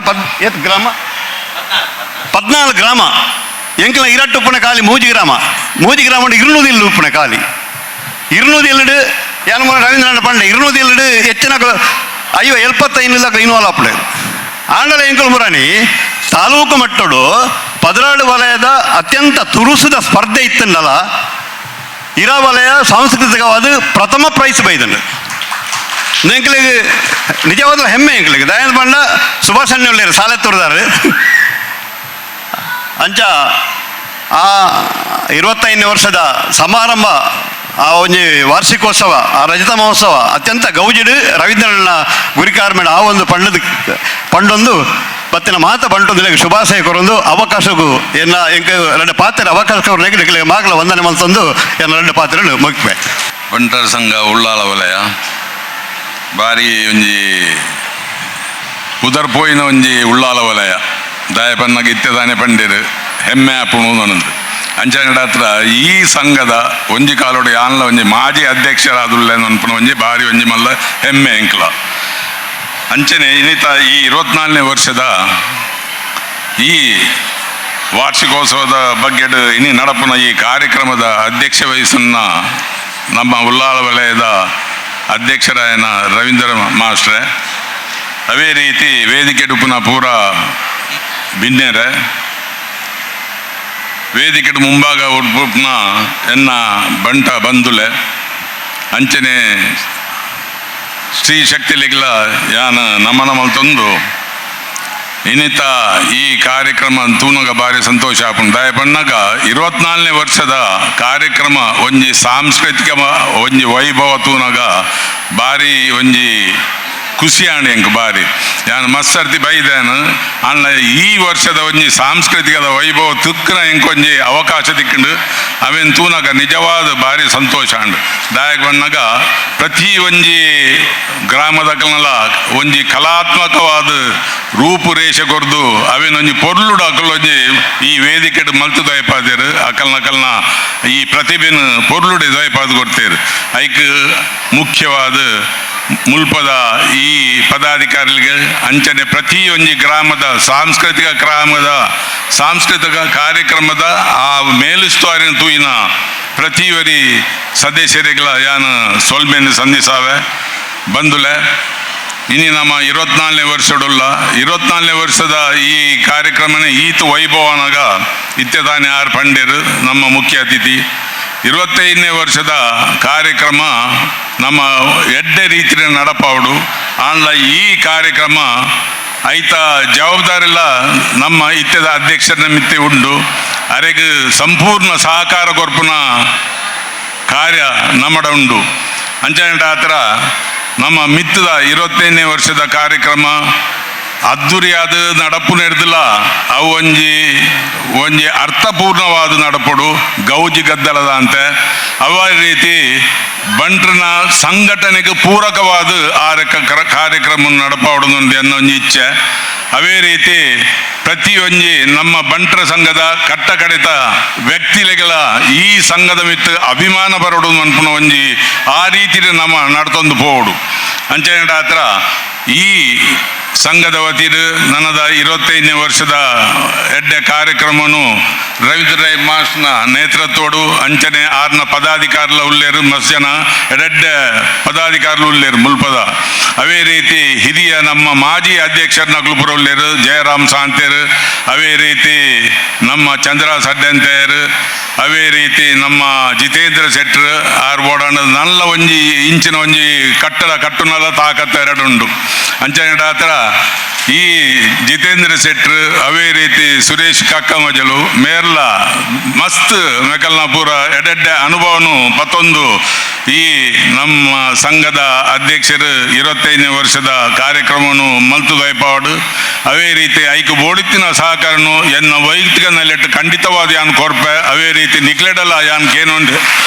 ಗ್ರಾಮ 14 ಗ್ರಾಮ ಎಂಕಲ ಇರಟ್ಟು ಉಪ್ಪನ ಕಾಲಿ ಮೂಜಿ ಗ್ರಾಮ 200 ಇಲ್ಲು ಉಪ್ಪನ ಕಾಲಿ 200 ಇಲ್ಲಡು ಯಾನ ರವೀಂದ್ರನಾಥ ಪಂಡ 200 ಇಲ್ಲಡು ಹೆಚ್ಚಿನ ಅಯ್ಯೋ 75 ಇನ್ವಾಲ್ವ್ ಆಪಡೆ ಆಂಡಲ ಎಂಕಲ್ ಮುರಾಣಿ ತಾಲೂಕು ಮಟ್ಟಡು 16 ವಲಯದ ಅತ್ಯಂತ ತುರುಸಿದ ಸ್ಪರ್ಧೆ ಇತ್ತಂಡಲ್ಲ ಇರಾ ವಲಯ ಸಾಂಸ್ಕೃತಿಕವಾದ ಪ್ರಥಮ ಪ್ರೈಸ್ ಬೈದನು ಎಂಕಲಿಗೆ ನಿಜವಾದ ಹೆಮ್ಮೆ ಎಂಕಲಿಗೆ ದಯದ ಪಂಡ ಸುಭಾಷಣ್ಯ ಒಳ್ಳೆಯರು ಸಾಲೆ ತೋರಿದಾರೆ ಅಂಚ ಆ 25ನೇ ವರ್ಷದ ಸಮಾರಂಭ ಆ ಒಂಜಿ ವಾರ್ಷಿಕೋತ್ಸವ ಆ ರಜತ ಮಹೋತ್ಸವ ಅತ್ಯಂತ ಗೌಜಿಡು ರವೀಂದ್ರನ ಗುರಿಕಾರ್ಮೇಣ ಆ ಒಂದು ಪಂಡೊಂದು ಬತ್ತಿನ ಮಾತ ಬಂಟೊಂದು ಶುಭಾಶಯ ಕೊರೊಂದು ಅವಕಾಶಗೂ ಎನ್ನ ಎಂಕ 2 ಪಾತ್ರೆ ಅವಕಾಶ ಕೊರಲಿಕ್ಕೆ ಮಾಗಲ ವಂದನೆ ಮಲ್ತೊಂದು ಎನ್ನ 2 ಪಾತ್ರೆಗಳು ಮುಗಿಪೆ ಬಂಟರ ಸಂಘ ಉಳ್ಳಾಲ ವಲಯ ಬಾರಿ ಒಂಜಿ ಉದರ್ ಪೋಯಿನ ಒಂಜಿ ಉಳ್ಳಾಲ ವಲಯ ದಾಯಪನ್ನಾಗ ಇತ್ತೆದಾನೆ ಪಂಡಿರು ಹೆಮ್ಮೆ ಆಪುಣು ಅನ್ನೋದು ಅಂಚನಡ ಹತ್ರ ಈ ಸಂಘದ ಒಂಜಿ ಕಾಲೋಡು ಯಾನ್ಲ ಒಂಜಿ ಮಾಜಿ ಅಧ್ಯಕ್ಷರಾದುಲ್ಲೆ ಅನ್ಪುಣ ಒಂಜಿ ಬಾರಿ ಒಂಜಿ ಮಲ್ಲ ಹೆಮ್ಮೆ ಎಂಕ್ಲ ಅಂಚನೆ ಇನ್ನಿತ ಈ 24ನೇ ವರ್ಷದ ಈ ವಾರ್ಷಿಕೋತ್ಸವದ ಬಗ್ಗೆ ಇನಿ ನಡಪುನ ಈ ಕಾರ್ಯಕ್ರಮದ ಅಧ್ಯಕ್ಷ ವಹಿಸನ್ನ ನಮ್ಮ ಉಳ್ಳಾಲ ವಲಯದ ಅಧ್ಯಕ್ಷರಾಯನ ರವೀಂದ್ರ ಮಾಸ್ಟ್ರೆ ಅವೇ ರೀತಿ ವೇದಿಕೆ ಡುಪುನ ಪೂರ ಭಿನ್ನೆರೆ ವೇದಿಕೆ ಮುಂಭಾಗ ಉಡ್ಪುನ ಎನ್ನ ಬಂಟ ಬಂದುಲೆ ಅಂಚನೆ ಶ್ರೀ ಶಕ್ತಿಲಿಗ್ಲ ಯಾನ ನಮನ ಮಲ್ತೊಂದು ಇನ್ನಿತ ಈ ಕಾರ್ಯಕ್ರಮ ತೂನಗ ಬಾರಿ ಸಂತೋಷ ಆಪುಂಡು ದಾಯ ಬಣ್ಣಗ 24ನೇ ವರ್ಷದ ಕಾರ್ಯಕ್ರಮ ಒಂಜಿ ಸಾಂಸ್ಕೃತಿಕ ಒಂಜಿ ವೈಭವ ತೂನಗ ಬಾರಿ ಒಂಜಿ ಖುಷಿ ಆಣಿ ಎಂಕ್ ಬಾರಿ ಯಾನು ಮಸ್ಸರ್ತಿ ಬೈದೇನು ಅಣ್ಣ ಈ ವರ್ಷದ ಒಂಜಿ ಸಾಂಸ್ಕೃತಿಕದ ವೈಭವ ತುಕ್ಕನ ಎಂಕೊಂಜಿ ಅವಕಾಶ ತಿಕ್ಕಂಡು ಅವೇನು ತೂನಗ ನಿಜವಾದ ಬಾರಿ ಸಂತೋಷ ಅಂಡು ದಾಯಕ ಬಣ್ಣಗ ಪ್ರತಿ ಒಂಜಿ ಗ್ರಾಮದಕಲ್ನಲ್ಲ ಒಂಜಿ ಕಲಾತ್ಮಕವಾದ ರೂಪುರೇಷೆ ಕೊರ್ದು ಅವೇನೊಂಜಿ ಪೊರ್ಲುಡು ಅಕಲೊಂಜಿ ಈ ವೇದಿಕೆ ಮಲ್ತು ದಯಪಾದೇರು ಅಕಲ್ನ ಈ ಪ್ರತಿಭೆನ ಪೊರ್ಲುಡೆ ದಯಪಾದು ಕೊಡ್ತೇರು ಐಕ್ ಮುಖ್ಯವಾದ ಮುಲ್ಪದ ಈ ಪದಾಧಿಕಾರಿಗಳಿಗೆ ಅಂಚನೆ ಪ್ರತಿ ಒಂಜಿ ಗ್ರಾಮದ ಸಾಂಸ್ಕೃತಿಕ ಕಾರ್ಯಕ್ರಮದ ಆ ಮೇಲುಸ್ತುವಾರಿನ ತೂಯಿನ ಪ್ರತಿ ಒರಿ ಸದಸ್ಯರಿಗಳ ಯಾನು ಸೊಲ್ಮೆಯನ್ನು ಸಂಧಿಸಾವೆ ಬಂದುಲೆ ಇನಿ ನಮ್ಮ 24ನೇ ವರ್ಷಡುಲ್ಲ 24ನೇ ವರ್ಷದ ಈ ಕಾರ್ಯಕ್ರಮನೇ ಈತು ವೈಭವನಾಗ ಇತ್ತೆದಾನೆ ಆರು ಪಂಡೇರು ನಮ್ಮ ಮುಖ್ಯ ಅತಿಥಿ 25ನೇ ವರ್ಷದ ಕಾರ್ಯಕ್ರಮ ನಮ್ಮ ಎಡ್ಡೆ ರೀತಿಯ ನಡಪಾವಡು ಆಂಡ್ಲ ಈ ಕಾರ್ಯಕ್ರಮ ಐತ ಜವಾಬ್ದಾರಿಲ್ಲ ನಮ್ಮ ಇತ್ಯದ ಅಧ್ಯಕ್ಷರ ಮಿತ್ತೆ ಉಂಡು ಅರೆಗೆ ಸಂಪೂರ್ಣ ಸಹಕಾರ ಕೊರ್ಪುನ ಕಾರ್ಯ ನಮ್ಮಡ ಉಂಡು ಅಂಚನೆ ಹತ್ರ ನಮ್ಮ ಮಿತ್ತದ 25ನೇ ವರ್ಷದ ಕಾರ್ಯಕ್ರಮ ಅದ್ದೂರಿಯಾದ ನಡಪು ನಡೆದಿಲ್ಲ ಅವು ಒಂಜಿ ಅರ್ಥಪೂರ್ಣವಾದ ನಡಪಡು ಗೌಜಿ ಗದ್ದಲದ ಅಂತೆ ಅವ ರೀತಿ ಬಂಟ್ರನ ಸಂಘಟನೆಗೆ ಪೂರಕವಾದ ಕಾರ್ಯಕ್ರಮ ನಡಪಾವಡು ಅನ್ನೊಂದು ಇಚ್ಛೆ ಅವೇ ರೀತಿ ಪ್ರತಿಯೊಂಜಿ ನಮ್ಮ ಬಂಟ್ರ ಸಂಘದ ಕಟ್ಟಕಡಿತ ವ್ಯಕ್ತಿಗಳ ಈ ಸಂಘದ ಮಿತ್ತ ಅಭಿಮಾನ ಬರೋಡು ಅನ್ಪುಣ ಒಂಜಿ ಆ ರೀತಿ ನಮ್ಮ ನಡ್ತೊಂದು ಪೋಡು ಅಂಚನೆ ಹತ್ರ ಈ ಸಂಘದ ವತಿರು ನನ್ನದ 25ನೇ ವರ್ಷದ ಎಡ್ಡೆ ಕಾರ್ಯಕ್ರಮನು ರವೀಂದ್ರ ಮಾಸ್ನ ನೇತೃತ್ವಡು ಅಂಚನೆ ಆರ್ನ ಪದಾಧಿಕಾರಿಲ ಉಳ್ಳೇರು ಮಸ್ತ್ ಜನ ಎಡ್ಡೆ ಪದಾಧಿಕಾರಿಲು ಉಳ್ಳೇರು ಮುಲ್ಪದ ಅವೇ ರೀತಿ ಹಿರಿಯ ನಮ್ಮ ಮಾಜಿ ಅಧ್ಯಕ್ಷರ ನಗಲುಪುರ ಉಳ್ಳೇರು ಜಯರಾಮ್ ಸಾಂತೇರು ಅವೇ ರೀತಿ ನಮ್ಮ ಚಂದ್ರ ಸಡ್ಡೆಂತೆಯರು ಅವೇ ರೀತಿ ನಮ್ಮ ಜಿತೇಂದ್ರ ಶೆಟ್ಟರು ಆರು ಓಡಾಡ ನಲ್ಲ ಒಂಜಿ ಇಂಚಿನ ಒಂಜಿ ಕಟ್ಟುನಲ್ಲ ತಾಕತ್ತು ಎರಡುಂಡು ಅಂಚನೆ ಹತ್ರ ಈ ಜಿತೇಂದ್ರ ಶೆಟ್ರ್ ಅವೇ ರೀತಿ ಸುರೇಶ್ ಕಕ್ಕಮಜಲು ಮೇರ್ಲ ಮಸ್ತ್ ಮೆಕಲ್ನ ಪೂರ ಎಡೆಡ್ಡೆ ಅನುಭವನು ಪತ್ತೊಂದು ಈ ನಮ್ಮ ಸಂಘದ ಅಧ್ಯಕ್ಷರು 25ನೇ ವರ್ಷದ ಕಾರ್ಯಕ್ರಮವನ್ನು ಮಲ್ತುಗೈಪಾಡು ಅವೇ ರೀತಿ ಐಕು ಬೋಡಿತ್ತಿನ ಸಹಕಾರನು ಎನ್ನ ವೈಯಕ್ತಿಕ ನೆಲೆಟ್ಟು ಖಂಡಿತವಾದ ಯಾನ್ ಕೊರ್ಪೆ ಅವೇ ರೀತಿ ನಿಕ್ಲೆಡಲ್ಲ ಯಾನ್ ಕೇನೊಂಡು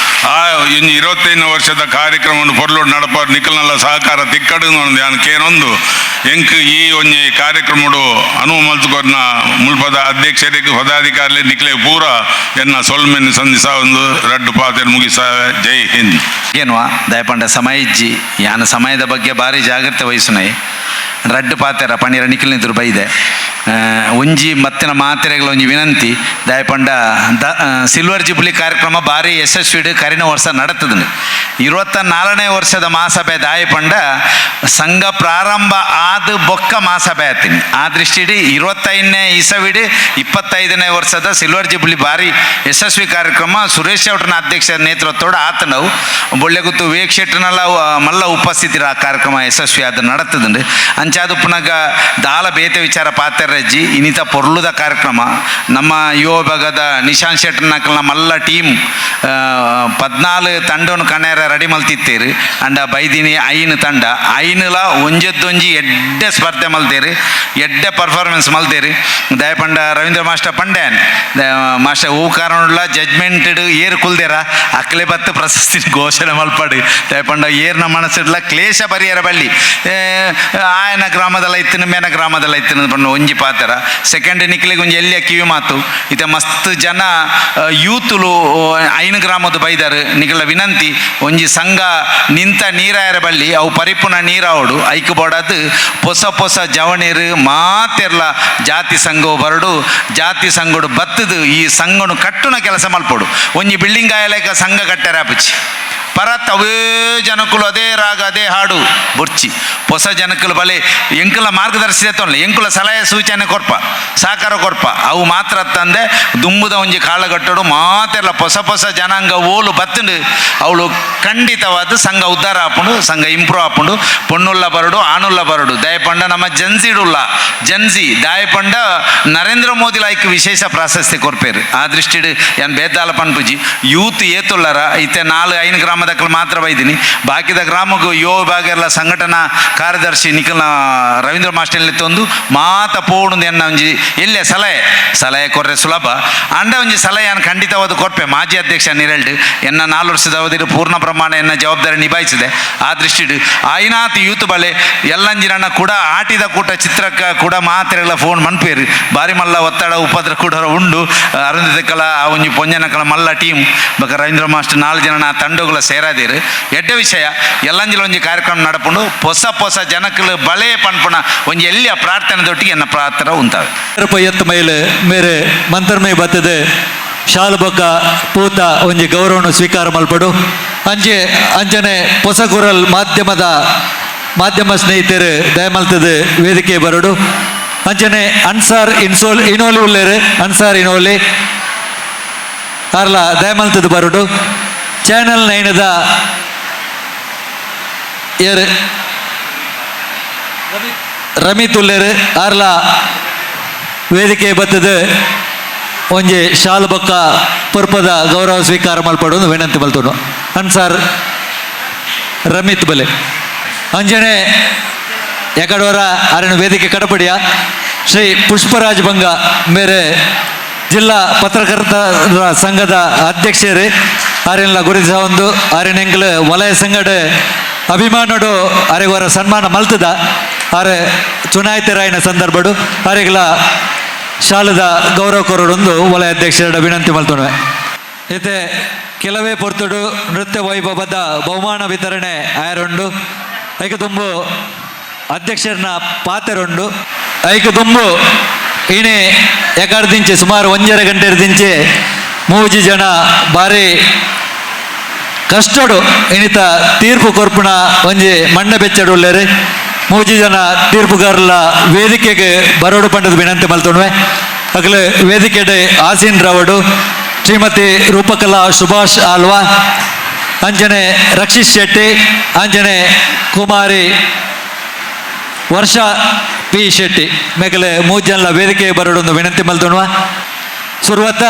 ಆ ಇನ್ನು 25ನೇ ವರ್ಷದ ಕಾರ್ಯಕ್ರಮವನ್ನು ಪೊರ್ಲೋಡು ನಡಪಾರು ನಿಖಲ್ನಲ್ಲ ಸಹಕಾರ ತಿಕ್ಕಡು ಯಾನ್ ಕೇನೊಂದು ಎಂಕ್ ಈ ಒಂಜಿ ಕಾರ್ಯಕ್ರಮಡು ಅನುವು ಮಲ್ತುಕೊರ್ನ ಮುಲ್ಪದ ಅಧ್ಯಕ್ಷರಿಗೆ ಪದಾಧಿಕಾರಿ ನಿಕ್ಲೆ ಪೂರ ಎನ್ನ ಸೊಲ್ಮೆನ್ ಸಂದಿಸ ಒಂದು ರಡ್ಡು ಪಾತೆರ್ ಮುಗಿಸಾವೆ. ಜೈ ಹಿಂದ್. ಏನ್ವಾ ದಯಪಂಡ ಸಮಯ ಇಜ್ಜಿ ಯಾನ ಸಮಯದ ಬಗ್ಗೆ ಭಾರಿ ಜಾಗ್ರತೆ ವಹಿಸುನೈ ರಡ್ಡು ಪಾತೆರ ಪಣಿರ ನಿಖಿಲ್ನಿದ್ರು ಬೈದೆ ಒಂಜಿ ಮತ್ತಿನ ಮಾತೆರೆಗಳ ಒಂಜಿ ವಿನಂತಿ ದಯಪಂಡ ಸಿಲ್ವರ್ ಜುಬ್ಲಿ ಕಾರ್ಯಕ್ರಮ ಭಾರಿ ಯಶಸ್ವಿಡು ಕರಿನ ವರ್ಷ ನಡತದ 24ನೇ ವರ್ಷದ ಮಹಾಸಭೆ ದಾಯಪಂಡ ಸಂಘ ಪ್ರಾರಂಭ ಆದ ಬೊಕ್ಕ ಮಹಾಸಭೆ ಆತೀನಿ ಆ ದೃಷ್ಟಿಡಿ 25ನೇ ಇಸವಿಡು 25ನೇ ವರ್ಷದ ಸಿಲ್ವರ್ ಜುಬ್ಲಿ ಭಾರಿ ಯಶಸ್ವಿ ಕಾರ್ಯಕ್ರಮ ಸುರೇಶ್ ಔಟ್ರನ ಅಧ್ಯಕ್ಷ ನೇತೃತ್ವದ ಆತ ನಾವು ಬೊಳ್ಳೆಗುತ್ತು ವಿವೇಕ್ ಶೆಟ್ಟರ್ನೆಲ್ಲ ಮಲ್ಲ ಉಪಸ್ಥಿತಿರ ಆ ಕಾರ್ಯಕ್ರಮ ಯಶಸ್ವಿ ಆದ ನಡತದಂಡು ಅಂಚಾದು ಪುನಗ ದಾಲ ಬೇತೆ ವಿಚಾರ ಪಾತೆರಜ್ಜಿ ಇನ್ನಿತ ಪೊರ್ಲುದ ಕಾರ್ಯಕ್ರಮ ನಮ್ಮ ಯುವ ಭಾಗದ ನಿಶಾಂತ್ ಶೆಟ್ಟರ್ ನಕಲ್ನ ಮಲ್ಲ ಟೀಮ್ 14 ತಂಡವನ್ನು ಕಣ್ಣೇರ ರೆಡಿ ಮಲ್ತಿತ್ತೇರು ಅಂಡ ಬೈದಿನಿ ಐನು ತಂಡ ಐನುಲ ಒಂಜೊಂಜಿ ಎಡ್ಡೆ ಸ್ಪರ್ಧೆ ಮಲ್ತೇರು ಎಡ್ಡೆ ಪರ್ಫಾರ್ಮೆನ್ಸ್ ಮಲ್ತೇರು ದಯಪಂಡ ರವೀಂದ್ರ ಮಾಸ್ಟರ್ ಪಂಡ್ಯಾನ್ ಮಾಸ್ಟರ್ ಹೂ ಕಾರಣ ಜಡ್ಜ್ಮೆಂಟೆಡ್ ಏರು ಕುಲ್ದೇರ ಅಕ್ಲೆ ಬತ್ತು ಪ್ರಶಸ್ತಿ ಘೋಷಣೆ ಮಲ್ಪಡು ದಯಪಂಡ ಏರ್ನ ಮನಸ್ಸಿಡ್ಲ ಕ್ಲೇಶ ಪರಿಹಾರ ಬಳ್ಳಿ ಆಯನ ಗ್ರಾಮದಲ್ಲ ಇತ್ತಿನ ಮೇನ ಗ್ರಾಮದಲ್ಲ ಇತ್ತಿನ ಪಂಡ ಒಂಜಿ ಪಾತ್ರ ಸೆಕೆಂಡ್ ನಿಕ್ಲಿಗೆ ಒಂಜಿ ಎಲ್ಲಿಯ ಕಿವಿ ಮಾತು ಇತ ಮಸ್ತ್ ಜನ ಯೂತ್ಲು ಐನು ಗ್ರಾಮದ ಬೈದಾರು ನಿಖಲ ವಿನಂತಿ ಒಂಜಿ ಸಂಘ ನಿಂತ ನೀರಾಯರ ಬಳ್ಳಿ ಅವು ಪರಿಪೂರ್ಣ ನೀರಾವಡು ಐಕ್ ಬೋಡದು ಹೊಸ ಜವಣೀರು ಮಾತೆರ್ಲ ಜಾತಿ ಸಂಘವು ಬರಡು ಜಾತಿ ಸಂಘಡು ಬತ್ತದು ಈ ಸಂಘನು ಕಟ್ಟುನ ಕೆಲಸ ಮಲ್ಪಡು ಒಂಜಿ ಬಿಲ್ಡಿಂಗ್ ಆಯಲೇಕ ಸಂಘ ಕಟ್ಟಾರ ಆಪಚ್ಚಿ ಪರತ್ ಅವೇ ಜನಕ್ಕಲು ಅದೇ ರಾಗ ಅದೇ ಹಾಡು ಬುರ್ಚಿ ಹೊಸ ಜನಕ್ಕಲು ಬಲೆ ಎಂಕುಲ ಮಾರ್ಗದರ್ಶಿ ತೊಂದ್ಲೆ ಎಂಕುಲ ಸಲಹೆ ಸೂಚನೆ ಕೊರ್ಪ ಸಹಕಾರ ಕೊರ್ಪ ಅವು ಮಾತ್ರ ತಂದೆ ದುಂಬುದ ಒಂಜಿ ಕಾಳಗಟ್ಟಡು ಮಾತೆಲ್ಲ ಹೊಸ ಜನಾಂಗ ಓಲು ಬತ್ತಂಡು ಅವಳು ಖಂಡಿತವಾದ ಸಂಘ ಉದ್ಧಾರ ಹಾಪುಂಡು ಸಂಘ ಇಂಪ್ರೂವ್ ಹಾಪುಂಡು ಪೊಣ್ಣುಲ್ಲ ಬರಡು ಆಣುಲ್ಲ ಬರಡು ದಯಪಂಡ ನಮ್ಮ ಜನ್ಸಿಡುಲ್ಲ ಜನ್ಸಿ ದಯಪಂಡ ನರೇಂದ್ರ ಮೋದಿ ಲೈಕ್ ವಿಶೇಷ ಪ್ರಾಶಸ್ತ್ಯ ಕೊರ್ಪೇರು ಆ ದೃಷ್ಟಿಡು ಏನು ಬೇದಾಲ ಪನ್ಪುಜಿ ಯೂತ್ ಏತುಳ್ಳರ ಇತ್ತೆ 4-5 ಗ್ರಾಮದಕ್ಕಲು ಮಾತ್ರ ಬೈದಿನಿ ಬಾಕಿದ ಗ್ರಾಮಗೂ ಯುವ ಭಾಗ ಎಲ್ಲ ಸಂಘಟನಾ ಕಾರ್ಯದರ್ಶಿ ನಿಖಲ್ನ ರವೀಂದ್ರ ಮಾಸ್ಟರ್ಲಿ ತಂದು ಮಾತ ಪೋಡು ಎನ್ನ ಒಂಜಿ ಎಲ್ಲೇ ಸಲಹೆ ಕೊರ್ರೆ ಸುಲಭ ಅಂಡ ಒಂಜಿ ಸಲಹೆ ನಾನು ಖಂಡಿತವಾದ ಕೊರ್ಪೆ ಮಾಜಿ ಅಧ್ಯಕ್ಷ ನಿರಲ್ಡು ಎನ್ನ 4 ವರ್ಷದ ಅವಧಿರು ಪೂರ್ಣ ಪ್ರಮಾಣ ಎನ್ನ ಜವಾಬ್ದಾರಿ ನಿಭಾಯಿಸಿದೆ ಆ ದೃಷ್ಟಿಡು ಆಯ್ನಾತ್ ಯೂತ್ ಬಲೆ ಎಲ್ಲಂಜಿನ ಕೂಡ ಆಟಿದ ಕೂಟ ಚಿತ್ರಕ್ಕ ಕೂಡ ಮಾತ್ರೆಗಳ ಫೋನ್ ಮನ್ಪೇರು ಬಾರಿ ಮಲ್ಲ ಒತ್ತಡ ಉಪದ್ರ ಕೂಡ ಉಂಡು ಅರುಂಧಕಲ ಆ ಒಂಜಿ ಪೊಂಜನಕಲ ಮಲ್ಲ ಟೀಮ್ ಬಕ ರವೀಂದ್ರ ಮಾಸ್ಟರ್ 4 ಜನ ತಂಡಗಳ ಸೇರಾದೇರು ಎಡ್ಡೆ ವಿಷಯ ಎಲ್ಲಂಜಿಲ ಒಂಜಿ ಕಾರ್ಯಕ್ರಮ ನಡಪುಂಡು ಹೊಸ ಜನಕ್ಕಲು ಬಲೆ ಪನ್ಪುಣ ಒಂಜಿ ಎಲ್ಲಿಯ ಪ್ರಾರ್ಥನೆ ದೊಟ್ಟಿಗೆ ಎನ್ನ ಪ್ರಾರ್ಥನೆ ಉಂತಾವೆ ಎತ್ತು ಮೈಲು ಮೇರೆ ಮಂತರ್ಮೈ ಬತ್ತದೆ ಶಾಲು ಬೊಕ್ಕ ಪೂತ ಒಂಜಿ ಗೌರವನು ಸ್ವೀಕಾರ ಮಲ್ಪಡು ಅಂಚನೆ ಹೊಸಗುರಲ್ ಮಾಧ್ಯಮ ಸ್ನೇಹಿತರು ದಯಮಲ್ತದ ವೇದಿಕೆ ಬರಡು ಅಂಚನೆ ಅನ್ಸಾರ್ ಇನೋಲಿ ಉಳ್ಳೇರು ಅನ್ಸಾರ್ ಇನೋಲಿ ಅರ್ಲ ದಯಮಲ್ತದ ಬರಡು ಚಾನಲ್ 9ದ ರಮಿತ್ ಉಳ್ಳೇರು ಅರ್ಲ ವೇದಿಕೆ ಬತ್ತದ ಒಂಜಿ ಶಾಲು ಬೊಕ್ಕ ಪುರ್ಪದ ಗೌರವ ಸ್ವೀಕಾರ ಮಲ್ಪಡು ವಿನಂತಿ ಮಲ್ತುಂಡು ಅನ್ಸಾರ್ ರಮಿತ್ ಬಲೆ ಅಂಜನೆ ಎಕಡವರ ಅರಣ್ಯ ವೇದಿಕೆ ಕಡಪಡಿಯ ಶ್ರೀ ಪುಷ್ಪರಾಜ್ ಬಂಗ ಮೇರೆ ಜಿಲ್ಲಾ ಪತ್ರಕರ್ತರ ಸಂಘದ ಅಧ್ಯಕ್ಷರು ಆರೆಲ್ಲ ಗುರುತಿಸ ಒಂದು ಆರೆನೆಂಗ್ಲ ವಲಯ ಸಂಘದ ಅಭಿಮಾನಡು ಅರೆಗವರ ಸನ್ಮಾನ ಮಲ್ತದ ಆರೆ ಚುನಾಯಿತರಾಯಿನ ಸಂದರ್ಭಡು ಅರೆಗಳ ಶಾಲದ ಗೌರವ ಕೊರಡೊಂದು ವಲಯ ಅಧ್ಯಕ್ಷರ ವಿನಂತಿ ಮಲ್ತುವೆ ಇತ್ತೆ ಕೆಲವೇ ಪೊರ್ತುಡು ನೃತ್ಯ ವೈಭವದ ಬಹುಮಾನ ವಿತರಣೆ ಆಯರುಂಡು ಐಕ ತುಂಬು ಅಧ್ಯಕ್ಷರನ್ನ ಪಾತೆರುಂಡು ಐಕ ತುಂಬು ಈನೆ ಎಕಡ್ದಿಂಚೆ ಸುಮಾರು 1.5 ಗಂಟೆ ದಿಂಚೆ 3 ಜನ ಭಾರಿ ಕಷ್ಟಡು ಇನಿತ ತೀರ್ಪು ಕೊರ್ಪುಣ ಒಂಜಿ ಮಣ್ಣ ಬೆಚ್ಚಡು ಉಳ್ಳೇರಿ 3 ಜನ ತೀರ್ಪುಗಾರಲ ವೇದಿಕೆಗೆ ಬರೋಡು ಪಂಡದ ವಿನಂತಿ ಮಲ್ತುಣ್ವೆ ಅಗಲು ವೇದಿಕೆಡೆ ಆಸೀನ್ ರವಡು ಶ್ರೀಮತಿ ರೂಪಕಲಾ ಸುಭಾಷ್ ಆಲ್ವಾ ಅಂಜನೆ ರಕ್ಷಿತ್ ಶೆಟ್ಟಿ ಅಂಜನೆ ಕುಮಾರಿ ವರ್ಷ ಪಿ ಶೆಟ್ಟಿ ಮೇಕಲೆ ಮೂಜನ್ಲ ವೇದಿಕೆ ಬರೋಡೊಂದು ವಿನಂತಿ ಮಲ್ತೋಣುವ. ಸುರುವತ್ತ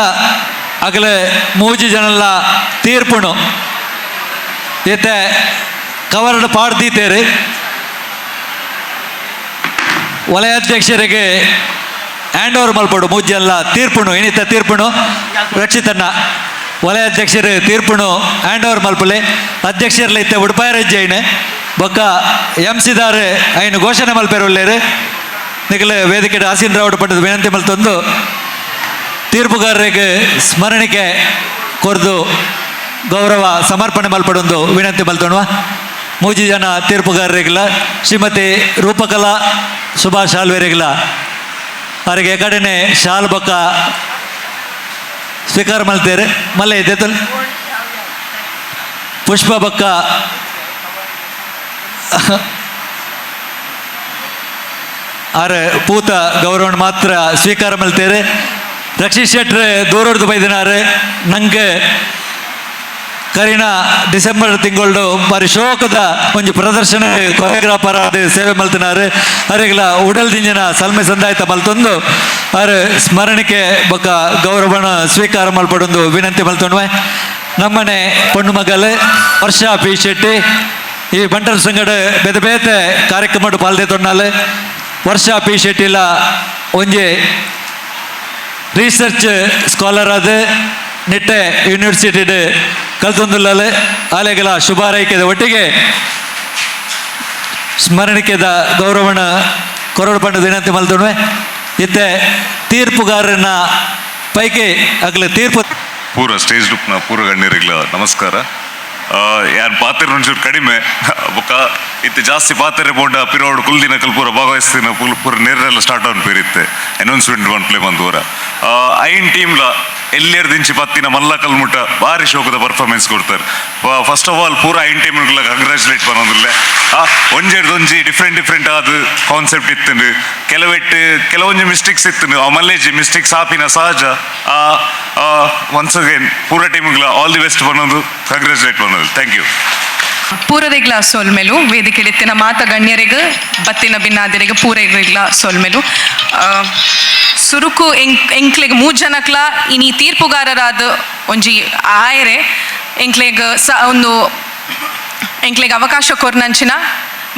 ಅಗಲೆ ಮೂಜಿ ಜನಲ್ಲ ತೀರ್ಪುಣು ಇತ್ತೆ ಕವರ್ಡ್ ಪಾಡ್ದೀತೇರಿ ವಲಯಾಧ್ಯಕ್ಷರಿಗೆ ಹ್ಯಾಂಡ್ ಓವರ್ ಮಲ್ಪಡು ಮೂಜೆಲ್ಲ ತೀರ್ಪುಣು ಇನಿತ ತೀರ್ಪುಣು ರಕ್ಷಿತನ್ನ ವಲಯಾಧ್ಯಕ್ಷರು ತೀರ್ಪುಣು ಹ್ಯಾಂಡ್ ಓವರ್ ಮಲ್ಪಲೆ ಅಧ್ಯಕ್ಷರಲ್ಲಿ ಇತ್ತೆ ಉಡುಪಾಯರಜ್ಜೈನ್ ಬೊಕ್ಕ ಎಂಸಿದಾರೆ ಐನು ಘೋಷಣೆ ಮಲ್ಪೇರು ಒಳ್ಳೆಯರು ನಿಖಲೆ ವೇದಿಕೆ ಆಸೀನ್ ರಾವಡ್ ಪಟ್ಟದ ವಿನಂತಿ ಮಲ್ತೊಂದು ತೀರ್ಪುಗಾರರಿಗೆ ಸ್ಮರಣಿಕೆ ಕೊರ್ದು ಗೌರವ ಸಮರ್ಪಣೆ ಮಲ್ಪಡೊಂದು ವಿನಂತಿ ಮಲ್ತೋಣುವ. ಮೂಜಿ ಜನ ತೀರ್ಪುಗಾರರಿಗಿಲ್ಲ ಶ್ರೀಮತಿ ರೂಪಕಲಾ ಸುಭಾಷ್ ಆಲ್ವೇರಿಗಿಲ್ಲ ಅವರಿಗೆ ಕಡೆನೆ ಶಾಲ್ ಬೊಕ್ಕ ಸ್ವೀಕಾರ ಮಲ್ತೇರೆ ಮಲ್ಲೆ ಇದೆತ್ತಲ್ ಪುಷ್ಪ ಬೊಕ್ಕ ಆರೆ ಪೂತ ಗೌರವ ಮಾತ್ರ ಸ್ವೀಕಾರ ಮಲ್ತೇರೆ. ರಕ್ಷಿತ್ ಶೆಟ್ರೆ ದೂರಡ್ದು ಬೈದಿನಾರೆ ನಂಗೆ ಕರೀನಾ ಡಿಸೆಂಬರ್ ತಿಂಗಳು ಬಾರಿ ಶೋಕದ ಒಂದು ಪ್ರದರ್ಶನ ಕೊರಿಯೋಗ್ರಾಫರ್ ಆದ ಸೇವೆ ಮಲ್ತಿನಾರೆ ಅವರಿಗೆಲ್ಲ ಉಡಲ್ ದಿಂಜಿನ ಸಲ್ಮೆ ಸಂದಾಯಿತ ಮಲ್ತೊಂದು ಅವ್ರ ಸ್ಮರಣಿಕೆ ಬೊಕ್ಕ ಗೌರವನ ಸ್ವೀಕಾರ ಮಲ್ಪಡೊಂದು ವಿನಂತಿ ಮಲ್ತೊಂಡ್ವೆ. ನಮ್ಮನೆ ಪೊಣ್ಣು ಮಗಲು ವರ್ಷಾ ಪಿ ಶೆಟ್ಟಿ ಈ ಬಂಟರ ಸಂಗಡ ಬೇತೆ ಬೇತೆ ಕಾರ್ಯಕ್ರಮ ಪಾಲ್ದೆ ತೊಣ್ಣಾಲು ವರ್ಷಾ ಪಿ ಶೆಟ್ಟಿಲ ಒಂಜಿ ರಿಸರ್ಚ್ ಸ್ಕಾಲರ್ ಆದ ನಿಟ್ಟೆ ಯೂನಿವರ್ಸಿಟಿಡ್ ಕಲ್ತೊಂದುಲ್ಲಲು ಆಲೆಗಳ ಶುಭಾರೈಕೆದ ಒಟ್ಟಿಗೆ ಸ್ಮರಣಿಕೆದ ಗೌರವನ ಕೊರಡು ಪಂಡ ವಿನಂತಿ ಮಲ್ತೊಂಡ್ವೆ. ಇತ್ತೆ ತೀರ್ಪುಗಾರನ ಪೈಕಿ ಆಗಲೇ ತೀರ್ಪು ಪೂರ ಸ್ಟೇಜ್ ಡುಪ್ನ ಪೂರ ಗಣ್ಯರಿಗ್ಲ ನಮಸ್ಕಾರ. ಯಾರು ಪಾತ್ರ ಒಂಚೂರು ಕಡಿಮೆ ಬೊಕ್ಕ ಇತ್ತೆ ಜಾಸ್ತಿ ಪಾತ್ರೆ ಬೋಂಡ ಪಿರೋಡ್ ಕುಲ್ದಿನ ಪೂರ ಭಾಗವಹಿಸ್ತಿನ ಪೂರ ನೇರೆಲ್ಲ ಸ್ಟಾರ್ಟ್ ಆನ್ ಪೇರಿತ್ತೆ ಅನೌನ್ಸ್ಮೆಂಟ್ ಒನ್ ಪ್ಲೇ ಬಂದೂರ ಐನ್ ಟೀಮ್ಲ ಎಲ್ಲೇರ್ ದಿಂಚಿ ಪತ್ತಿನ ಮಲ್ಲ ಕಲ್ಮುಟ್ಟ ಭಾರಿ ಶೋಕದ ಪರ್ಫಾರ್ಮೆನ್ಸ್ ಕೊಡ್ತಾರೆ. ಫಸ್ಟ್ ಆಫ್ ಆಲ್ ಪೂರ ಐನ್ ಟೀಮ್ಗಳ ಕಂಗ್ರ್ಯಾಚುಲೇಟ್ ಪನ್ನೋದಿಲ್ಲ. ಒಂಜಿ ಡಿಫ್ರೆಂಟ್ ಆದ ಕಾನ್ಸೆಪ್ಟ್ ಇತ್ತು ಕೆಲವೊಂದು ಮಿಸ್ಟೇಕ್ಸ್ ಇತ್ತು ಆ ಮಲ್ಲೇಜಿ ಮಿಸ್ಟೇಕ್ಸ್ ಆಪಿನ ಸಹಜ. ಒನ್ಸ್ ಅಗೇನ್ ಪೂರ ಟೀಮ್ಗಳ ಆಲ್ ದಿ ಬೆಸ್ಟ್ ಪನ್ನೋದು ಕಂಗ್ರ್ಯಾಚುಲೇಟ್ ಪನ್ನೋದು. Thank you. ಪೂರದಿಗ್ಲ ಸೋಲ್ಮೆಲು ವೇದಿಕೆಲಿತ್ತಿನ ಮಾತ ಗಣ್ಯರಿಗೆ ಬತ್ತಿನ ಭಿನ್ನಾದಿರಿಗೆ ಪೂರದಿಗ್ಲ ಸೋಲ್ಮೆಲು ಸುರುಕು ಎಂಕ್ಲೆಗ್ ಮೂರು ಜನಕ್ಲ ಇನಿ ತೀರ್ಪುಗಾರರಾದ ಒಂಜಿ ಆಯರೆ ಎಂಕ್ಲೆಗ್ ಅವಕಾಶ ಕೊರ್ನಂಚಿನ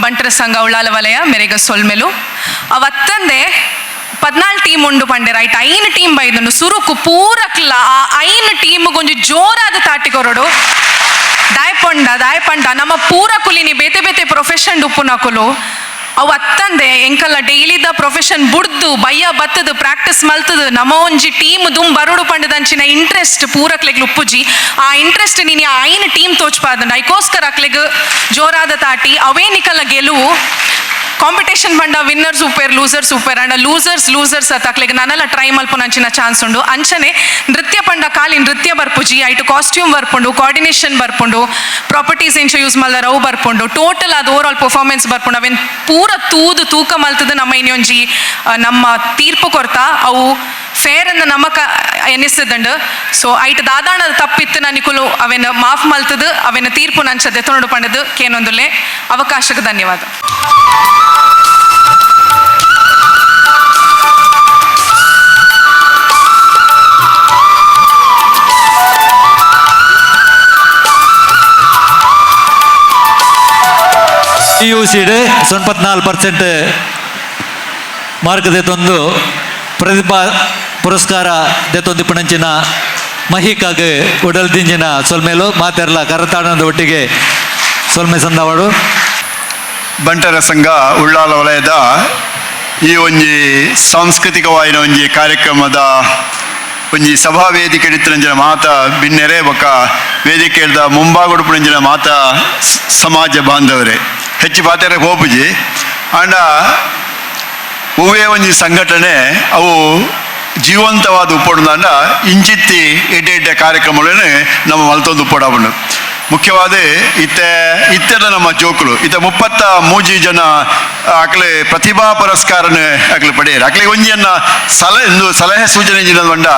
ಬಂಟರ ಸಂಘ ಉಳ್ಳಾಲ ವಲಯ ಮೆರೆಗ ಸೊಲ್ಮೆಲು ಅವತ್ತಂದೆ 14 ಟೀಮ್ ಉಂಡು ಪಂಡೆ ರೈಟ್ ಐನ್ ಟೀಮ್ ಬೈದನು ಸುರುಕು ಪೂರಕ್ಲ ಆ ಐನ್ ಟೀಮ್ಗೊಂದು ಜೋರಾದ ತಾಟಿ ಕೊರಡು ದಾಯಪಂಡ ನಮ್ಮ ಪೂರ ಕುಲಿನಿ ಬೇತೆ ಬೇತೆ ಪ್ರೊಫೆಷನ್ ಉಪ್ಪುನಕುಲು ಅವು ಅತ್ತಂದೆ ಎಂಕಲ್ಲ ಡೈಲಿದ ಪ್ರೊಫೆಷನ್ ಬುಡ್ದು ಬಯ್ಯ ಬತ್ತದು ಪ್ರಾಕ್ಟೀಸ್ ಮಲ್ತದು ನಮ್ಮ ಒಂಜಿ ಟೀಮ್ ದುಮ್ ಬರೋಡು ಪಂಡದಂಚಿನ ಇಂಟ್ರೆಸ್ಟ್ ಪೂರಕ್ಲೆಗ್ ಉಪ್ಪುಜಿ ಆ ಇಂಟ್ರೆಸ್ಟ್ ನೀನು ಐನ್ ಟೀಮ್ ತೋಚ್ಪಾದ ಐಕೋಸ್ಕರ ಅಕ್ಲೆಗ್ ಜೋರಾದ ತಾಟಿ ಅವೇ ನಿಕಲ್ಲ ಗೆಲುವು ಕಾಂಪಿಟೇಷನ್ ಬಂಡ ವಿನ್ನರ್ಸ್ ಉಪ್ಪೇರ್ ಲೂಸರ್ಸ್ ಉಪ್ಪೇರ್ ಅಂಡ ಲೂಸರ್ಸ್ ಅಕ್ಲೆಗ್ ನಾನೆಲ್ಲ ಟ್ರೈ ಮಲ್ಪುನಂಚಿನ ಚಾನ್ಸ್ ಉಂಡು ಅಂಚನೆ ನೃತ್ಯ ಪಂಡ ಖಾಲಿ ನೃತ್ಯ ಬರ್ಪುಜಿ ಐಟು ಕಾಸ್ಟ್ಯೂಮ್ ಬರ್ಪುಂಡು ಕೋಆರ್ಡಿನೇಷನ್ ಬರ್ಪುಂಡು ಪ್ರಾಪರ್ಟೀಸ್ ಎಂಚ ಯೂಸ್ ಮಲ್ದಾರ ಅವು ಬರ್ಪುಂಡು ಟೋಟಲ್ ಅದು ಓವರ್ ಆಲ್ ಪರ್ಫಾರ್ಮೆನ್ಸ್ ಬರ್ಪುಂಡು ಅವೇನು ಪೂರ ತೂಕ ಮಲ್ತದ ನಮ್ಮ ಇನ್ನೊಂಜಿ ನಮ್ಮ ತೀರ್ಪು ಕೊರ್ತಾ ಅವು ಫೇರ್ ಅನ್ನು ನಮಕ ಎನಿಸ್ತದಂಡು. ಸೊ ಐಟ್ ದಾದಾಣದ ತಪ್ಪಿತ್ತು ನನಿಕುಲು ಅವೇನು ಮಾಫ್ ಮಲ್ತದು ಅವೇನು ತೀರ್ಪು ನಂಚದೆ ತೊಂಡು ಪಂಡದು ಕೇನೊಂದುಲೆ ಅವಕಾಶಕ್ಕೆ ಧನ್ಯವಾದ. PUC'd 94% ಮಾರ್ಕ್ ದೆತ್ತೊಂದು ಪ್ರತಿಭಾ ಪುರಸ್ಕಾರ ದೆತ್ತೊಂದಿಪ್ಪುನಂಚಿನ ಮಹಿಕಾಗೆ ಉಡಲ್ ದಿಂಜಿನ ಸೊಲ್ಮೇಲು ಮಾತೆರ್ಲ ಕರತಾಣದ ಒಟ್ಟಿಗೆ ಸೊಲ್ಮೆ ಸಂದವಾಡು ಬಂಟರ ಸಂಘ ಉಳ್ಳಾಲ ವಲಯದ ಈ ಒಂಜಿ ಸಾಂಸ್ಕೃತಿಕವಾಯಿನ ಒಂಜಿ ಕಾರ್ಯಕ್ರಮದ ಒಂಜಿ ಸಭಾ ವೇದಿಕೆ ಇಡಿತ್ತಿನ ಮಾತ ಭಿನ್ನರೇ ಬೊಕ್ಕ ವೇದಿಕೆ ಹಿಡ್ದ ಮುಂಭಾಗುಡುಪುನಂಜಿನ ಮಾತ ಸಮಾಜ ಬಾಂಧವರೇ ಹೆಚ್ಚು ಪಾತ್ರೆ ಹೋಪುಜಿ ಆಂಡ ಹೂವೇ ಒಂಜಿ ಸಂಘಟನೆ ಅವು ಜೀವಂತವಾದ ಉಪ್ಪೊಂಡ ಇಂಚಿತ್ತಿ ಎಡ್ಡೆ ಕಾರ್ಯಕ್ರಮಗಳನ್ನು ನಮ್ಮ ಮಲ್ತೊಂದು ಉಪ್ಪೊಡಾಪುಂಡು. ಮುಖ್ಯವಾದ ಇತ್ತೆದ ನಮ್ಮ ಜೋಕುಲು ಇತ್ತ 33 ಜನ ಅಕ್ಲೆ ಪ್ರತಿಭಾ ಪುರಸ್ಕಾರನ ಅಕ್ಲೆ ಪಡೆಯರು ಅಕ್ಲೆ ಒಂಜಿಯನ್ನ ಸಲಹೆ ಸೂಚನೆ ಬಂಡ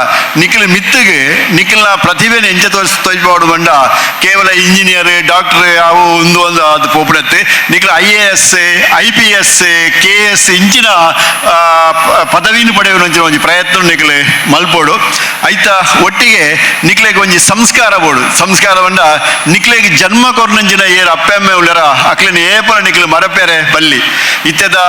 ನಿಖಿಲ್ ಮಿತ್ತಿಗೆ ನಿಖಿಲ್ನ ಪ್ರತಿಭೆನ ಎಂಚ ತೋರಿಸ್ಬೋದು ಬಂಡ ಕೇವಲ ಇಂಜಿನಿಯರ್ ಡಾಕ್ಟರ್ ಅವು ಒಂದು ಅದು ಪೋಪಡತ್ತೆ ನಿಖಿಲ್ IAS IPS KS ಇಂಚಿನ ಪದವಿನ ಪಡೆಯುವ ಒಂಜಿ ಪ್ರಯತ್ನ ನಿಖಿಲ್ ಮಲ್ಪೋಡು ಐತ ಒಟ್ಟಿಗೆ ನಿಖಿಲೆಗೆ ಒಂಜಿ ಸಂಸ್ಕಾರ ಬೋಡು ಸಂಸ್ಕಾರ ಬಂಡ ನಿಕ್ಲೆಗೆ ಜನ್ಮ ಕೊರ್ನಂಜಿನ ಏರು ಅಪ್ಪ ಅಮ್ಮೆ ಉಳ್ಳರ ಅಕ್ಲಿನ ಏಪಲ ನಿಕ್ಲು ಮರಪೇರೆ ಬಲ್ಲಿ ಇತ್ಯದ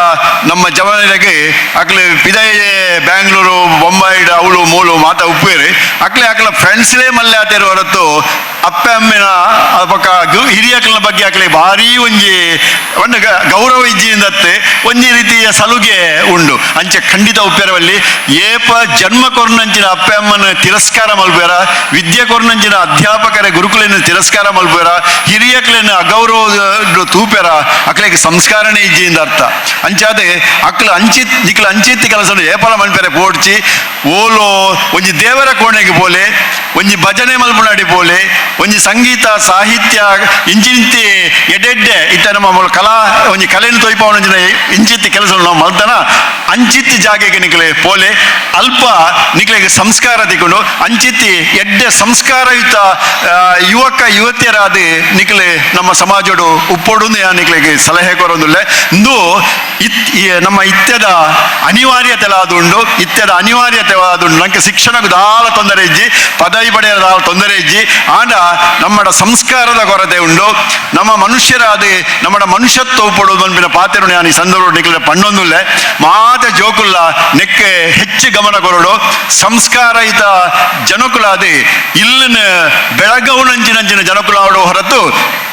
ನಮ್ಮ ಜವನರಿಗೆ ಅಕ್ಲೆ ಪಿದಾಯ ಬ್ಯಾಂಗ್ಳೂರು ಬೊಂಬಾಯಿಡ್ ಅವಳು ಮೂಲು ಮಾತ ಉಪ್ಪೇರಿ ಅಕ್ಲೆ ಅಕ್ಲ ಫ್ರೆಂಡ್ಸ್ಲೇ ಮಲ್ಲೆ ಆತೇರು ಹೊರತು ಅಪ್ಪ ಅಮ್ಮಿನ ಪಕ್ಕ ಹಿರಿಯಕ್ಲ ಬಗ್ಗೆ ಅಕ್ಲೆ ಭಾರಿ ಒಂಜಿ ಒಂದು ಗೌರವ ಇಜ್ಜಿಂದತ್ತೆ ಒಂಜಿ ರೀತಿಯ ಸಲುಗೆ ಉಂಡು ಅಂಚೆ ಖಂಡಿತ ಉಪ್ಪೇರವಲ್ಲಿ ಏಪ ಜನ್ಮ ಕೊರ್ನಂಚಿನ ಅಪ್ಪ ಅಮ್ಮನ ತಿರಸ್ಕಾರ ಮಲ್ಪೇರ ವಿದ್ಯೆ ಕೊರ್ನಂಚಿನ ಅಧ್ಯಾಪಕರ ಗುರುಕುಲಿನ ತಿರಸ್ಕಾರ ಮಲ್ಪೇರ ಹಿರಿಯಕ್ಲೇನ ಅಗೌರವ ತೂಪೇರ ಅಕ್ಲೆಗೆ ಸಂಸ್ಕಾರನೇ ಇಜ್ಜಿಯಿಂದ ಅರ್ಥ ಅಂಚಾದೆ ಅಕ್ಲ ಅಂಚಿತ್ತಿ ಕೆಲಸ ಏಪಲ ಮಲ್ಪೇರೆ ಪೋಡ್ಚಿ ಓಲೋ ಒಂಜಿ ದೇವರ ಕೋಣೆಗೆ ಪೋಲೆ ಒಂಜಿ ಭಜನೆ ಮಲ್ಪುನಾಡಿ ಪೋಲೆ ಒಂಜಿ ಸಂಗೀತ ಸಾಹಿತ್ಯ ಇಂಚಿಂತಿ ಎಡೆಡ್ಡೆ ಇತ್ತ ನಮ್ಮ ಕಲಾ ಒಂಜಿ ಕಲೆಯನ್ನು ತೊಯ್ಪವನ ಇಂಚಿತ್ತಿ ಕೆಲಸ ನಾವು ಮಲ್ತನ ಅಂಚಿತ್ತಿ ಜಾಗೆಗೆ ನಿಕ್ಲೆ ಪೋಲೆ ಅಲ್ಪ ನಿಕ್ಲೆಗೆ ಸಂಸ್ಕಾರ ತಿಕೊಂಡು ಅಂಚಿತ್ತಿ ಎಡ್ಡೆ ಸಂಸ್ಕಾರಯುತ ಯುವಕ ಯುವತಿಯರಾದ ನಿಕ್ಲೆ ನಮ್ಮ ಸಮಾಜಡು ಉಪ್ಪೊಡು ನಿಕ್ಲೆಗೆ ಸಲಹೆ ಕೊರೊಂದುಲ್ಲೆ ಇಂದು ನಮ್ಮ ಇತ್ಯದ ಅನಿವಾರ್ಯತೆ ಆದುಂಡು ಇತ್ಯದ ಅನಿವಾರ್ಯತೆ ಆದುಂಡು ನಂಗೆ ಶಿಕ್ಷಣಕ್ಕೆ ದಾಲ ತೊಂದರೆ ಇಜ್ಜಿ ಪದವಿ ಪಡೆಯದ ದಾಲ ತೊಂದರೆ ಇಜ್ಜಿ ಆಂಡ ನಮ್ಮ ಸಂಸ್ಕಾರದ ಕೊರತೆ ಉಂಡು ನಮ್ಮ ಮನುಷ್ಯರಾದ ನಮ್ಮ ಮನುಷ್ಯತ್ವ ಉಪ್ಪೊಡು ಬಂದಿನ ಪಾತ್ರೆ ನಾನು ಈ ಸಂದರ್ಭ ನಿಕ್ಲೆ ಪಣ್ಣೊಂದುಲ್ಲೆ ಮಾತೆ ಜೋಕುಲ್ಲ ನೆಕ್ಕೆ ಹೆಚ್ಚು ಗಮನ ಕೊರಡು ಸಂಸ್ಕಾರಯುತ ಜನಕುಲಾದ ಇಲ್ಲಿನ ಬೆಳಗವನಂಚಿನಂಚಿನ ಜನಕುಲಾಡು ಹೊರತು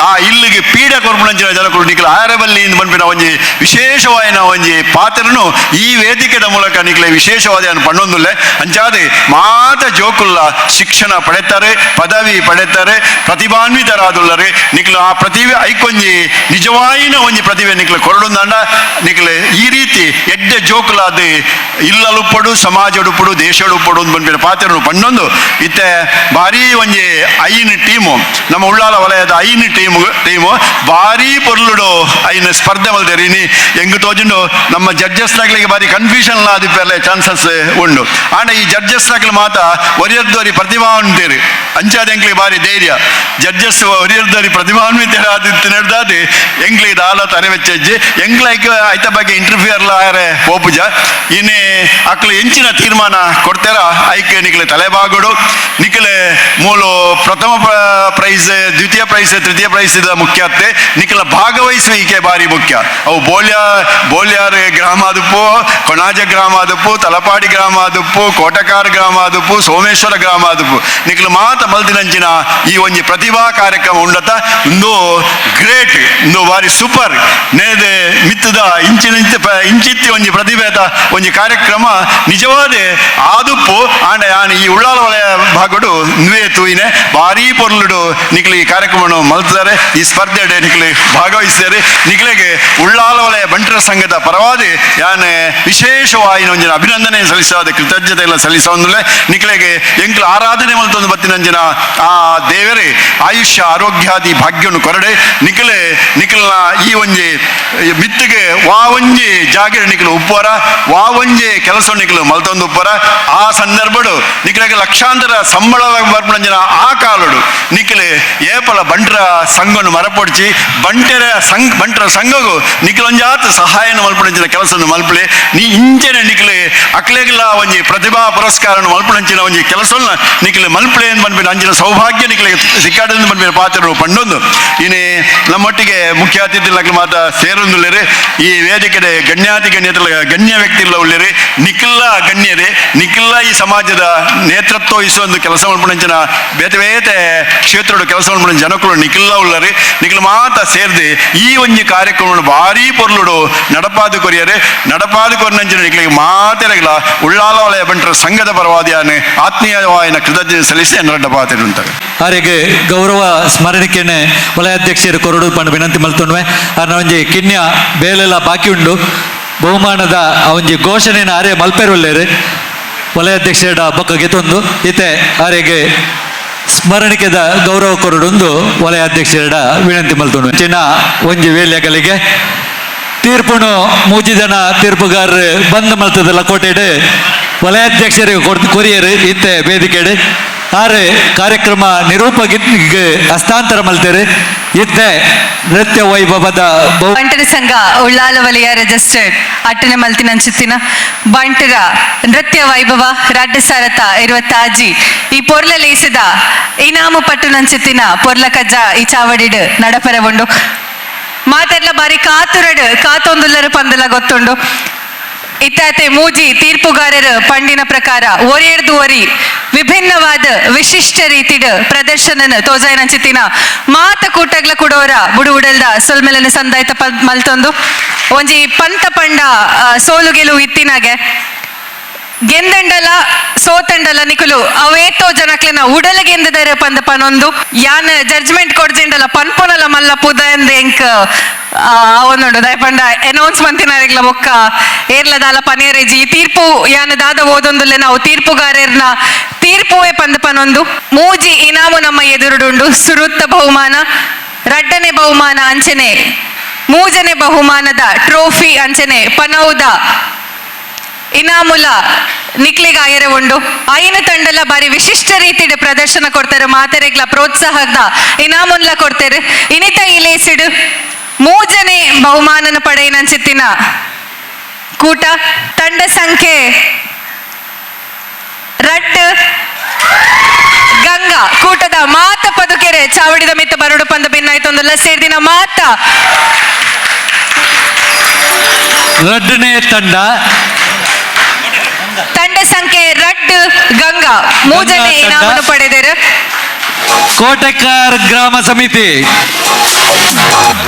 ಆ ಇಲ್ಲಿಗೆ ಪೀಡ ಕೊರ್ಪುನಂಚಿನ ಜನಕುಲು ನಿಕ್ಲ ಆರಬಲ್ಲಿ ಬಂದ್ಬಿನ ಒಂಜಿ ವಿಶೇಷವಾಯಿನ ಒಂಜಿ ಪಾತ್ರನು ಈ ವೇದಿಕೆದ ಮೂಲಕ ನಿಕ್ಲೆ ವಿಶೇಷವಾದ ಪಣ್ಣೊಂದುಲ್ಲೆ ಅಂಚಾದೆ ಮಾತ ಜೋಕುಲ್ಲ ಶಿಕ್ಷಣ ಪಡೆತಾರೆ ಪದವಿ ಪಡೆತಾರೆ ಪ್ರತಿಭಾನ್ವಿತರಾದುಲ್ಲರೆ ನಿಕ್ಲು ಆ ಪ್ರತಿಭೆ ಐಕೊಂಜಿ ನಿಜವಾಯಿನ ಒಂಜಿ ಪ್ರತಿಭೆ ನಿಕ್ಲೆ ಕೊರಡೊಂದಂಡ ನಿಕ್ಲೆ ಈ ರೀತಿ ಎಡ್ಡೆ ಜೋಕುಲಾದ ಇಲ್ಲಲುಪ್ಪಡು ಸಮಾಜಡುಪ್ಪಡು ದೇಶಡುಪ್ಪಡು ಬಂದ್ಬಿನ ಪಾತ್ರನು ಪಣ್ಣೊಂದು ಇತ್ತೆ ಭಾರಿ ಒಂಜಿ ಐನ್ ಟೀಮು ನಮ್ಮ ಉಳ್ಳಾಲ ವಲಯದ ಐನ್ ಟೀಮು ಭಾರಿ ಪೊರ್ಲುಡು ಐನ ಸ್ಪರ್ಧೆ ಮಲ್ದೇರಿನಿ ಹೆಂಗ್ ತೋಜುಂಡು ನಮ್ಮ ಜಡ್ಜಸ್ ನಾಗ್ಲಿಗೆ ಭಾರಿ ಕನ್ಫ್ಯೂಷನ್ ಆದಿಪ್ಪೆಲ್ಲ ಚಾನ್ಸಸ್ ಉಂಡು ಆಂಡ ಈ ಜಡ್ಜಸ್ ನಾಗ್ಲಿ ಮಾತ ಒರಿಯರ್ದೋರಿ ಪ್ರತಿಭಾನ್ವಿತರು ಅಂಚಾದೆಂಗ್ಲಿ ಭಾರಿ ಧೈರ್ಯ ಜಡ್ಜಸ್ ಒರಿಯರ್ದೋರಿ ಪ್ರತಿಭಾನ್ವಿತರು ಆದಿತ್ತು ನಡೆದಾದ ಎಂಗ್ಲಿ ದಾಲ ತರವೆಚ್ಚಜ್ಜಿ ಎಂಗ್ಲೈಕ್ ಐತ ಬಗ್ಗೆ ಇಂಟರ್ಫಿಯರ್ಲ ಆರೆ ಪೋಪುಜ ಇನ್ನೇ ಅಕ್ಲು ಎಂಚಿನ ತೀರ್ಮಾನ ಕೊಡ್ತಾರ ಐಕೆ ನಿಕ್ಲೆ ತಲೆಬಾಗುಡು ನಿಕ್ಲೆ ಮೂಲು ಪ್ರಥಮ ಪ್ರೈಸ್ ದ್ವಿತೀಯ ಪ್ರೈಸ್ ತೃತೀಯ ಪ್ರೈಸ್ ಇದ ಮುಖ್ಯತೆ ನಿಕ್ಲ ಭಾಗವಹಿಸುವಿಕೆ ಭಾರಿ ಮುಖ್ಯ ಅವು ಬೋಲ್ಯಾರ್ ಗ್ರಾಮ ಆದುಪ್ಪು ಕೊಣಾಜ ಗ್ರಾಮ ಆದುಪ್ಪು ತಲಪಾಡಿ ಗ್ರಾಮ ಆದುಪ್ಪು ಕೋಟಕಾರ ಗ್ರಾಮ ಆದುಪ್ಪು ಸೋಮೇಶ್ವರ ಗ್ರಾಮ ಆದುಪ್ಪು ನಿಕ್ಲ ಮಾತ ಮಲ್ದಿನಂಚಿನ ಈ ಒಂಜಿ ಪ್ರತಿಭಾ ಕಾರ್ಯಕ್ರಮ ಉಂಡತ ಇಂದು ಗ್ರೇಟ್ ಇಂದು ಭಾರಿ ಸೂಪರ್ ನೇದೆ ಮಿತ್ತದ ಇಂಚಿತ್ತಿ ಒಂಜಿ ಪ್ರತಿಭೆತ ಒಂಜಿ ಕಾರ್ಯಕ್ರಮ ನಿಜವಾದ ಆದುಪ್ಪು ಆಂಡ ಯಾನ್ ಈ ಉಳ್ಳಾಲ ವಲಯ ಭಾಗಡು ನುವೆ ತೂಯಿನೆ ಭಾರಿ ಪೊರ್ಲುಡು ನಿಕ್ಲಿ ಈ ಕಾರ್ಯಕ್ರಮವನ್ನು ಮಲ್ತಿದ್ದಾರೆ ಈ ಸ್ಪರ್ಧೆ ನಿಕ್ಲಿ ಭಾಗವಹಿಸಿದ್ದಾರೆ ನಿಕ್ಲೆಗೆ ಉಳ್ಳಾಲ ವಲಯ ಬಂಟರ ಸಂಘದ ಪರವಾದಿ ಯಾನ್ ವಿಶೇಷವಾಗಿ ಒಂಜಿನ ಅಭಿನಂದನೆ ಸಲ್ಲಿಸೋದ ಕೃತಜ್ಞತೆ ಎಲ್ಲ ಸಲ್ಲಿಸೋಂದ್ರೆ ನಿಕ್ಲೆಗೆ ಎಂಕ್ಲು ಆರಾಧನೆ ಮಲ್ತೊಂದು ಬತ್ತಿನಂಜಿನ ಆ ದೇವರೇ ಆಯುಷ್ಯ ಆರೋಗ್ಯಾದಿ ಭಾಗ್ಯವನ್ನು ಕೊರಡೆ ನಿಕ್ಲನ ಈ ಒಂಜಿ ಮಿತ್ತಿಗೆ ಒಂಜಿ ಜಾಗಿರ ನಿಕ್ಲು ಉಪ್ಪರ ಒಂಜಿ ಕೆಲಸ ನಿಕ್ಲು ಮಲ್ತೊಂದು ಉಪ್ಪರ ಆ ಸಂದರ್ಭಡು ನಿಕ್ಲೆಗೆ ಲಕ್ಷಾಂತರ ಸಂಬಳ ಬರ್ಪಣಂಜಿನ ಆ ಕಾಲಡು ನಿಕ್ಲೆ ಏಪಲ ಬಂಟರ ಸಂಘವನ್ನು ಮರಪೊಡ್ಚಿ ಬಂಟರ ಸಂಘಗೂ ನಿಕ್ಲೊಂಜಾತ ಸಹಾಯನ ಮಲ್ಪಣಂಚಿನ ಕೆಲಸವನ್ನು ಮಲ್ಪಲೆ ನೀ ಇಂಚನೆ ನಿಕ್ಲೆ ಅಕ್ಲೆಗ್ಲ ಒಂಜಿ ಪ್ರತಿಭಾ ಪುರಸ್ಕಾರ ಮಲ್ಪಣಂಚಿನ ಒಂಜಿ ಕೆಲಸವನ್ನು ನಿಕ್ಲೆ ಮಲ್ಪಲೆ ಅಂತ ಬಂದ್ಬಿಟ್ಟು ಅಂಚಿನ ಸೌಭಾಗ್ಯ ನಿಕ್ಲೆ ಸಿಕ್ಕಾಡಂದು ಬಂದ್ಬಿಟ್ಟು ಪಾತ್ರರು ಪಂಡೊಂದು ಇನ್ನೇ ನಮ್ಮೊಟ್ಟಿಗೆ ಮುಖ್ಯ ಅತಿಥಿ ನಕ್ಲು ಮಾತ ಸೇರೊಂದುಳ್ಳೇರಿ ಈ ವೇದಿಕೆ ಗಣ್ಯಾತಿ ಗಣ್ಯ ವ್ಯಕ್ತಿಗಳ ಉಳ್ಳೇರಿ ನಿಕ್ಲ ಗಣ್ಯರೇ ನಿಕ್ಲ ಈ ಸಮಾಜದ ನೇತೃತ್ವ ವಹಿಸುವ ಕೆಲಸ ಮಲ್ಪಣಂಚಿನ ಬೇತೆ ಕ್ಷೇತ್ರದ ಕೆಲಸ ಮಲ್ಪಣ ಜನಕರು ನಿಕ್ಲ ಉಳ್ಳರಿ ನಿಕ್ಲ ಮಾತ ಸೇರ್ದೆ ಈ ಒಂಜಿ ಕಾರ್ಯಕ್ರಮ ಭಾರಿ ಪೊರ್ಲುಡು ನಡಪಾದು ಕೊರಿಯರೆ ನಡಪಾದು ಕೊರಿನಂಚಿನ ನಿಕ್ಲಿಗೆ ಮಾತೆರಗಿಲ್ಲ ಉಳ್ಳಾಲ ವಲಯ ಬಂಟರ ಸಂಘದ ಪರವಾದಿಯಾನೆ ಆತ್ಮೀಯವಾಯಿನ ಕೃತಜ್ಞತೆ ಸಲ್ಲಿಸಿ ನಡಪಾತಿರು ಅಂತಾರೆ ಅವರಿಗೆ ಗೌರವ ಸ್ಮರಣಿಕೆನೆ ವಲಯಾಧ್ಯಕ್ಷರು ಕೊರಡು ಪಂಡು ವಿನಂತಿ ಮಲ್ತೊಂಡ್ವೆ ಅರ್ನ ಒಂಜಿ ಕಿನ್ಯ ಬೇಲೆಲ್ಲ ಬಾಕಿ ಉಂಡು ಬಹುಮಾನದ ಒಂಜಿ ಘೋಷಣೆನ ಆರೆ ಮಲ್ಪೆರುಳ್ಳೇರು ವಲಯಾಧ್ಯಕ್ಷರ ಬೊಕ್ಕ ಗೆತ್ತೊಂದು ಇತ್ತೆ ಆರೆಗೆ ಸ್ಮರಣಿಕೆದ ಗೌರವ ಕೊರಡೊಂದು ವಲಯ ಅಧ್ಯಕ್ಷರ ವಿನಂತಿ ಮಲ್ತುಂಡು ಚಿನ್ನ ಒಂಜಿ ವೇಲೆಗಳಿಗೆ ತೀರ್ಪುನು ಮೂಜಿದನ ತೀರ್ಪುಗಾರರು ಬಂದ್ ಮಲ್ತದಲ್ಲ ಕೋಟೆಡ್ ವಲಯಾಧ್ಯಕ್ಷರಿಗೆ ಕೊರಿಯರು ಇತ್ತೆ ವೇದಿಕೆಡು ಆರು ಕಾರ್ಯಕ್ರಮ ನಿರೂಪಕಿಗೆ ಹಸ್ತಾಂತರ ಮಲ್ತೇರು ಇತ್ತೆ ನೃತ್ಯ ವೈಭವದ ಬಂಟರ ಸಂಘ ಉಳ್ಳಾಲ ವಲಯ ರಿಜಿಸ್ಟರ್ಡ್ ಅಟ್ಟನೆ ಮಲ್ತಿನ ಚಿತ್ತಿನ ಬಂಟರ ನೃತ್ಯ ವೈಭವ ರಾಜ್ಯ ಸಾರತ ಇರುವತ್ತಾಜಿ ಈ ಪೊರ್ಲ ಲೇಸಿದ ಇನಾಮು ಪಟ್ಟು ನಂಚಿತ್ತಿನ ಪೊರ್ಲ ಕಜ್ಜ ಈ ಚಾವಡಿಡ್ ನಡಪರವುಂಡು ಮಾತೆಲ್ಲ ಬಾರಿ ಕಾತೊಂದುಲ್ಲರ ಪಂದಲ ಗೊತ್ತುಂಡು ಇತ್ತಾತೆ ಮೂಜಿ ತೀರ್ಪುಗಾರರು ಪಂಡಿನ ಪ್ರಕಾರ ಒರಿಯಡ್ದು ಒರಿ ವಿಭಿನ್ನವಾದ ವಿಶಿಷ್ಟ ರೀತಿಡ್ ಪ್ರದರ್ಶನ ತೋಜಾಯಿನ ಚಿತ್ತಿನ ಮಾತ ಕೂಟಗ್ಲ ಕುಡೋರ ಬುಡು ಉಡಲ್ದ ಸೊಲ್ಮೆಲನ ಸಂದಾಯ್ತ ಮಲ್ತೊಂದು ಒಂಜಿ ಪಂತ ಪಂಡ ಸೋಲು ಗೆಲುವು ಇತ್ತಿನಾಗೆ ಗೆಂದಂಡಲ ಸೋತಂಡಲ ನಿಕುಲು ಅವೇತೋ ಜನಕ್ಲೆನ ಉಡಲಗೆಂದದರ ಪಂದ ಪನೊಂದು ಯಾನ್ ಜಡ್ಜ್ಮೆಂಟ್ ಕೊಡ್ಜಿಂಡಲ ಪನ್ಪೊನಲ ಮಲ್ಲ ಪುದ ಎಂದ ಎಂಕ್ ಅವನೊಂಡು ದಯಪಂಡ ಅನೌನ್ಸ್ ಮಂತಿನಾರಿಗ್ಲ ಬೊಕ್ಕ ಏರ್ಲದಾಲ ಪನೇರೆಜಿ ತೀರ್ಪು ಯಾನ ದಾದ ಓದೊಂದುಲ್ಲೆ ನಾವು ತೀರ್ಪುಗಾರರ್ನ ತೀರ್ಪುವೆ ಪಂದ ಪನೊಂದು ಮೂಜಿ ಇನಾಮು ನಮ್ಮ ಎದುರುಡುಂಡು ಸುರುತ್ತ ಬಹುಮಾನ ರಡ್ಡನೆ ಬಹುಮಾನ ಅಂಚನೆ ಮೂಜನೆ ಬಹುಮಾನದ ಟ್ರೋಫಿ ಅಂಚನೆ ಪನೌದ ಇನಾಮುಲ ನಿಕ್ಲಿಗ ಆಯರೆ ಉಂಡು ಐನ ತಂಡಲ ಬಾರಿ ವಿಶಿಷ್ಟ ರೀತಿಡ್ ಪ್ರದರ್ಶನ ಕೊಡ್ತಾರೆ ಮಾತೆರೆಗ್ಲ ಪ್ರೋತ್ಸಾಹದ ಇನಾಮುಲ್ಲ ಕೊಡ್ತಾರೆ ಇನಿತ ಇಲೇಸಿಡ್ ಮೂಜನೆ ಬಹುಮಾನನ ಪಡೆಯಿನಂಚಿತ್ತಿನ ಕೂಟ ತಂಡ ಸಂಖ್ಯೆ ರಡ್ ಗಂಗಾ ಕೂಟದ ಮಾತ ಪದುಕೆರೆ ಚಾವಡಿದ ಮಿತ್ತ ಬರಡು ಪಂದ ಭಿನ್ನಾಯ್ತೊಂದಲ್ಲ ಸೇರ್ದಿನ ಮಾತ ರಡ್ಡನೇ ತಂಡ ಸಂಖ್ಯೆ ರಡ್ ಗಂಗಾ ಮೂಜನೆ ಇನಾಮನ್ನು ಪಡೆದರು ಕೋಟೆಕಾರ್ ಗ್ರಾಮ ಸಮಿತಿ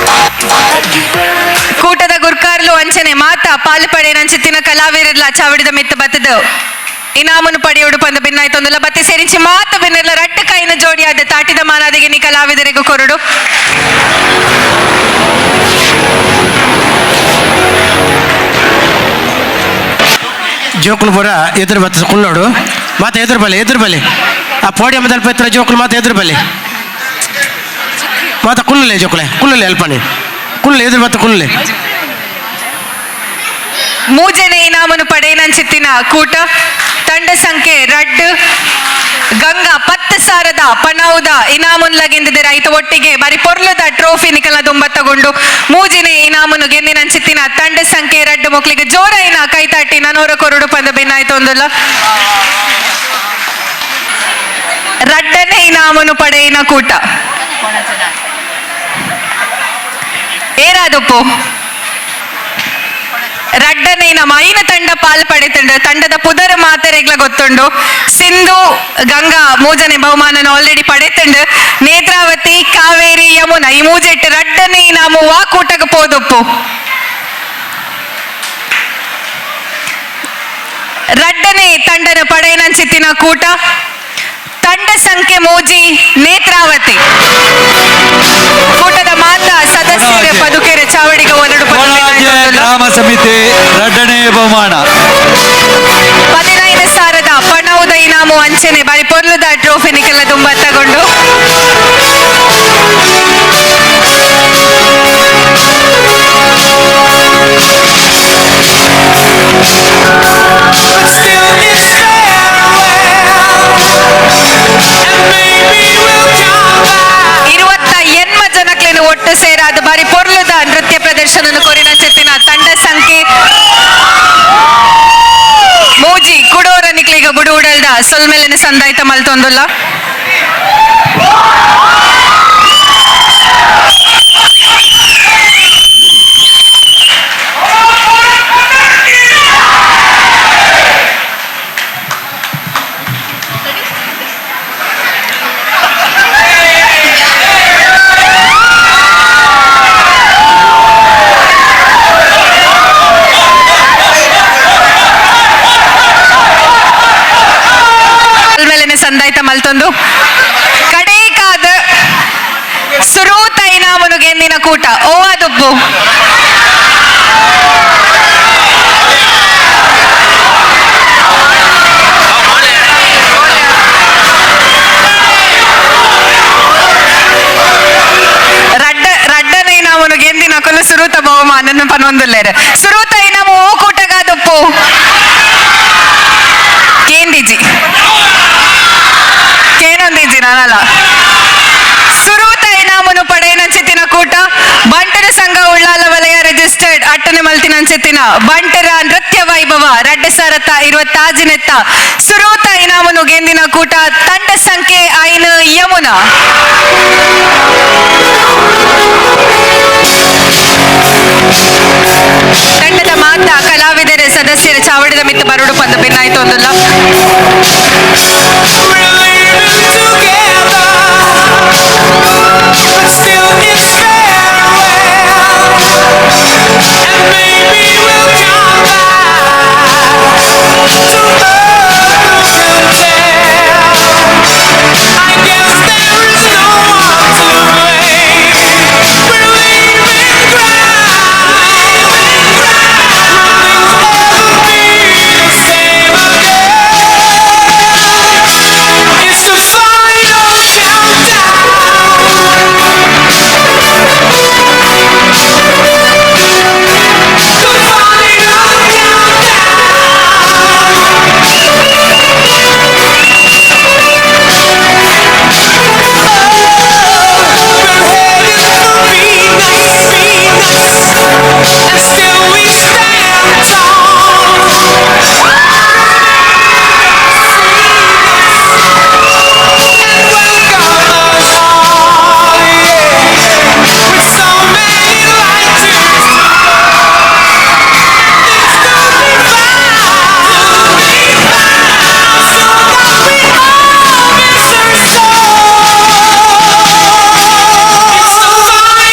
ಕೂಟದ ಗುರ್ಕಾರ್ಲು ಅಂಚನೆ ಮಾತ ಪಾಲು ಪಡೆಯನಂಚಿತ್ತಿನ ಕಲಾವಿರರ್ಲ ಚಾವಡಿದ ಮಿತ್ತ ಬತ್ತದ ಇನಾಮನ್ನು ಪಡೆಯೋಡು ಪಂದ ಭಿನ್ನಾಯ್ತೊಂದಲ್ಲ ಬತ್ತೆ ಸೇರಿಸಿ ಮಾತ ಭಿನ್ನರ್ಲ ರಟ್ಟ ಕೈನ ಜೋಡಿಯಾದ ತಾಟಿದ ಮಾನಾದಿಗೆ ನೀ ಕಲಾವಿದರಿಗೂ ಕೊರಡು ಜೋಕುಲು ಬರ ಎದುರು ಬತ್ತ ಕುಳ್ಳೋಡು ಮಾತ ಎದುರು ಬಲೆ ಆ ಪೋಡಿಯಂ ದಲ್ಪ ಎತ್ತರ ಜೋಕುಲು ಮಾತ ಎದುರು ಬಲೆ ಮಾತ ಕುಲ್ಲಲೆ ಜೋಕುಲೆ ಅಲ್ಪನೆ ಕುಲ್ಲೆ ಎದುರು ಬತ್ತ ಕುಲ್ಲೆ ಮೂಜನೆ ಇನಾಮನ್ನು ಪಡೆಯನಂಚಿತ್ತಿನ ಕೂಟ ತಂಡ ಸಂಖ್ಯೆ ರಡ್ ಗಂಗಾ 10,000 ಪನೌದ ಇನಾಮುನ್ ಲಗೆಂದಿದೆ ರೈತ ಒಟ್ಟಿಗೆ ಬಾರಿ ಪೊರ್ಲದ ಟ್ರೋಫಿ ನಿಕಲ ದುಂಬ ತಗೊಂಡು ಮೂಜಿನೆ ಇನಾಮನ್ನು ಗೆಂದಿನಂಚಿತ್ತಿನ ತಂಡ ಸಂಖ್ಯೆ ರಡ್ ಮಕ್ಕಳಿಗೆ ಜೋರೈನ ಕೈತಾಟಿ 400 ಕೊರಡು ಪಂದ ಭಿನ್ನಾಯ್ತೊಂದಲ್ಲ ರಡ್ಡನೆ ಇನಾಮನ್ನು ಪಡೆಯಿನ ಕೂಟ ಏರಾದಪ್ಪು ರಡ್ಡನೆ ನಮ್ಮ ಐನ ತಂಡ ಪಾಲು ಪಡೆತಂಡು ತಂಡದ ಪುದರ ಮಾತೆರೆಗ್ಲ ಗೊತ್ತುಂಡು ಸಿಂಧು ಗಂಗಾ ಮೂಜನೆ ಬಹುಮಾನನ ಆಲ್ರೆಡಿ ಪಡೆತಂಡು ನೇತ್ರಾವತಿ ಕಾವೇರಿ ಯಮುನಾ ಈ ಮೂಜೆಟ್ಟು ರಡ್ಡನೆ ನಾವು ವಾ ಕೂಟಗ ಪೋದೊಪ್ಪು ರಡ್ಡನೆ ತಂಡನ ಪಡೆಯನಂಚಿತ್ತಿನ ಕೂಟ ತಂಡ ಸಂಖ್ಯೆ ಮೂಜಿ ನೇತ್ರಾವತಿ ಕೂಟದ ಮಾತ ಸದಸ್ಯರ ಪದುಕೆರೆ ಚಾವಡಿಗೆ ಒಂದು ಗ್ರಾಮ ಸಮಿತಿ ರಡ್ಡನೆ ಬಹುಮಾನ 15,000 ಪಣೌದ ಇನಾಮು ಅಂಚನೆ ಬಾರಿ ಪೊರ್ಲದ ಟ್ರೋಫಿ ನಿಕೆಲ್ಲ ತುಂಬ ತಗೊಂಡು ಒಟ್ಟು ಸೇರಾದ ಬಾರಿ ಪೊರ್ಲದ ನೃತ್ಯ ಪ್ರದರ್ಶನ ಕೊರಿನ ಚೆತ್ತಿನ ತಂಡ ಸಂಖ್ಯೆ ಮೂಜಿ ಕುಡೋರ ನಿಕ್ಲಿಗ ಬುಡು ಉಡಲ್ದ ಸೊಲ್ಮೆಲಿನ ಸಂದಾಯ್ತ ಮಲ್ತೊಂದುಲ್ಲ ಸಂದಾಯ್ತ ಮಲ್ತೊಂದು ಕಡೇಕಾದ ಸುರೂತ ಇನಾಮನು ಗೆಂದಿನ ಕೂಟ ಓವಾದುಪ್ಪು ನಕಲು ಸುರೂತ ಬಹುಮಾನ ಪನೊಂದುಲ್ಲೇರು ಸುರೂತ ಇನಾಮ ಓ ಕೂಟಗಾದಪ್ಪು ಕೇಂದಿಜಿ ಕೇನೊಂದಿಜಿ ನಾನಲ್ಲ ಸುರೂತ ಇನಾಮನು ಪಡೆಯನಂಚಿತ್ತಿನ ಕೂಟ ಬಂಟರ ಸಂಘ ಉಳ್ಳಾಲ ವಲಯ ರಿಜಿಸ್ಟರ್ಡ್ ಅಟ್ಟನೆ ಮಲ್ತಿನಂಚಿತ್ತಿನ ಬಂಟರ ನೃತ್ಯ ವೈಭವ 2026 ಸುರೂತ ಇನಾಮನು ಗೆಂದಿನ ಕೂಟ ತಂಡ ಸಂಖ್ಯೆ 5 ಯಮುನಾ ತಂಡದ ಮಾತ ಕಲಾವಿದರ ಸದಸ್ಯರ ಚಾವಡಿದ ಮಿತ್ತು ಬರೋಡು ಪಂದು ಭಿನ್ನಾಯ್ತು ಒಂದಲ್ಲ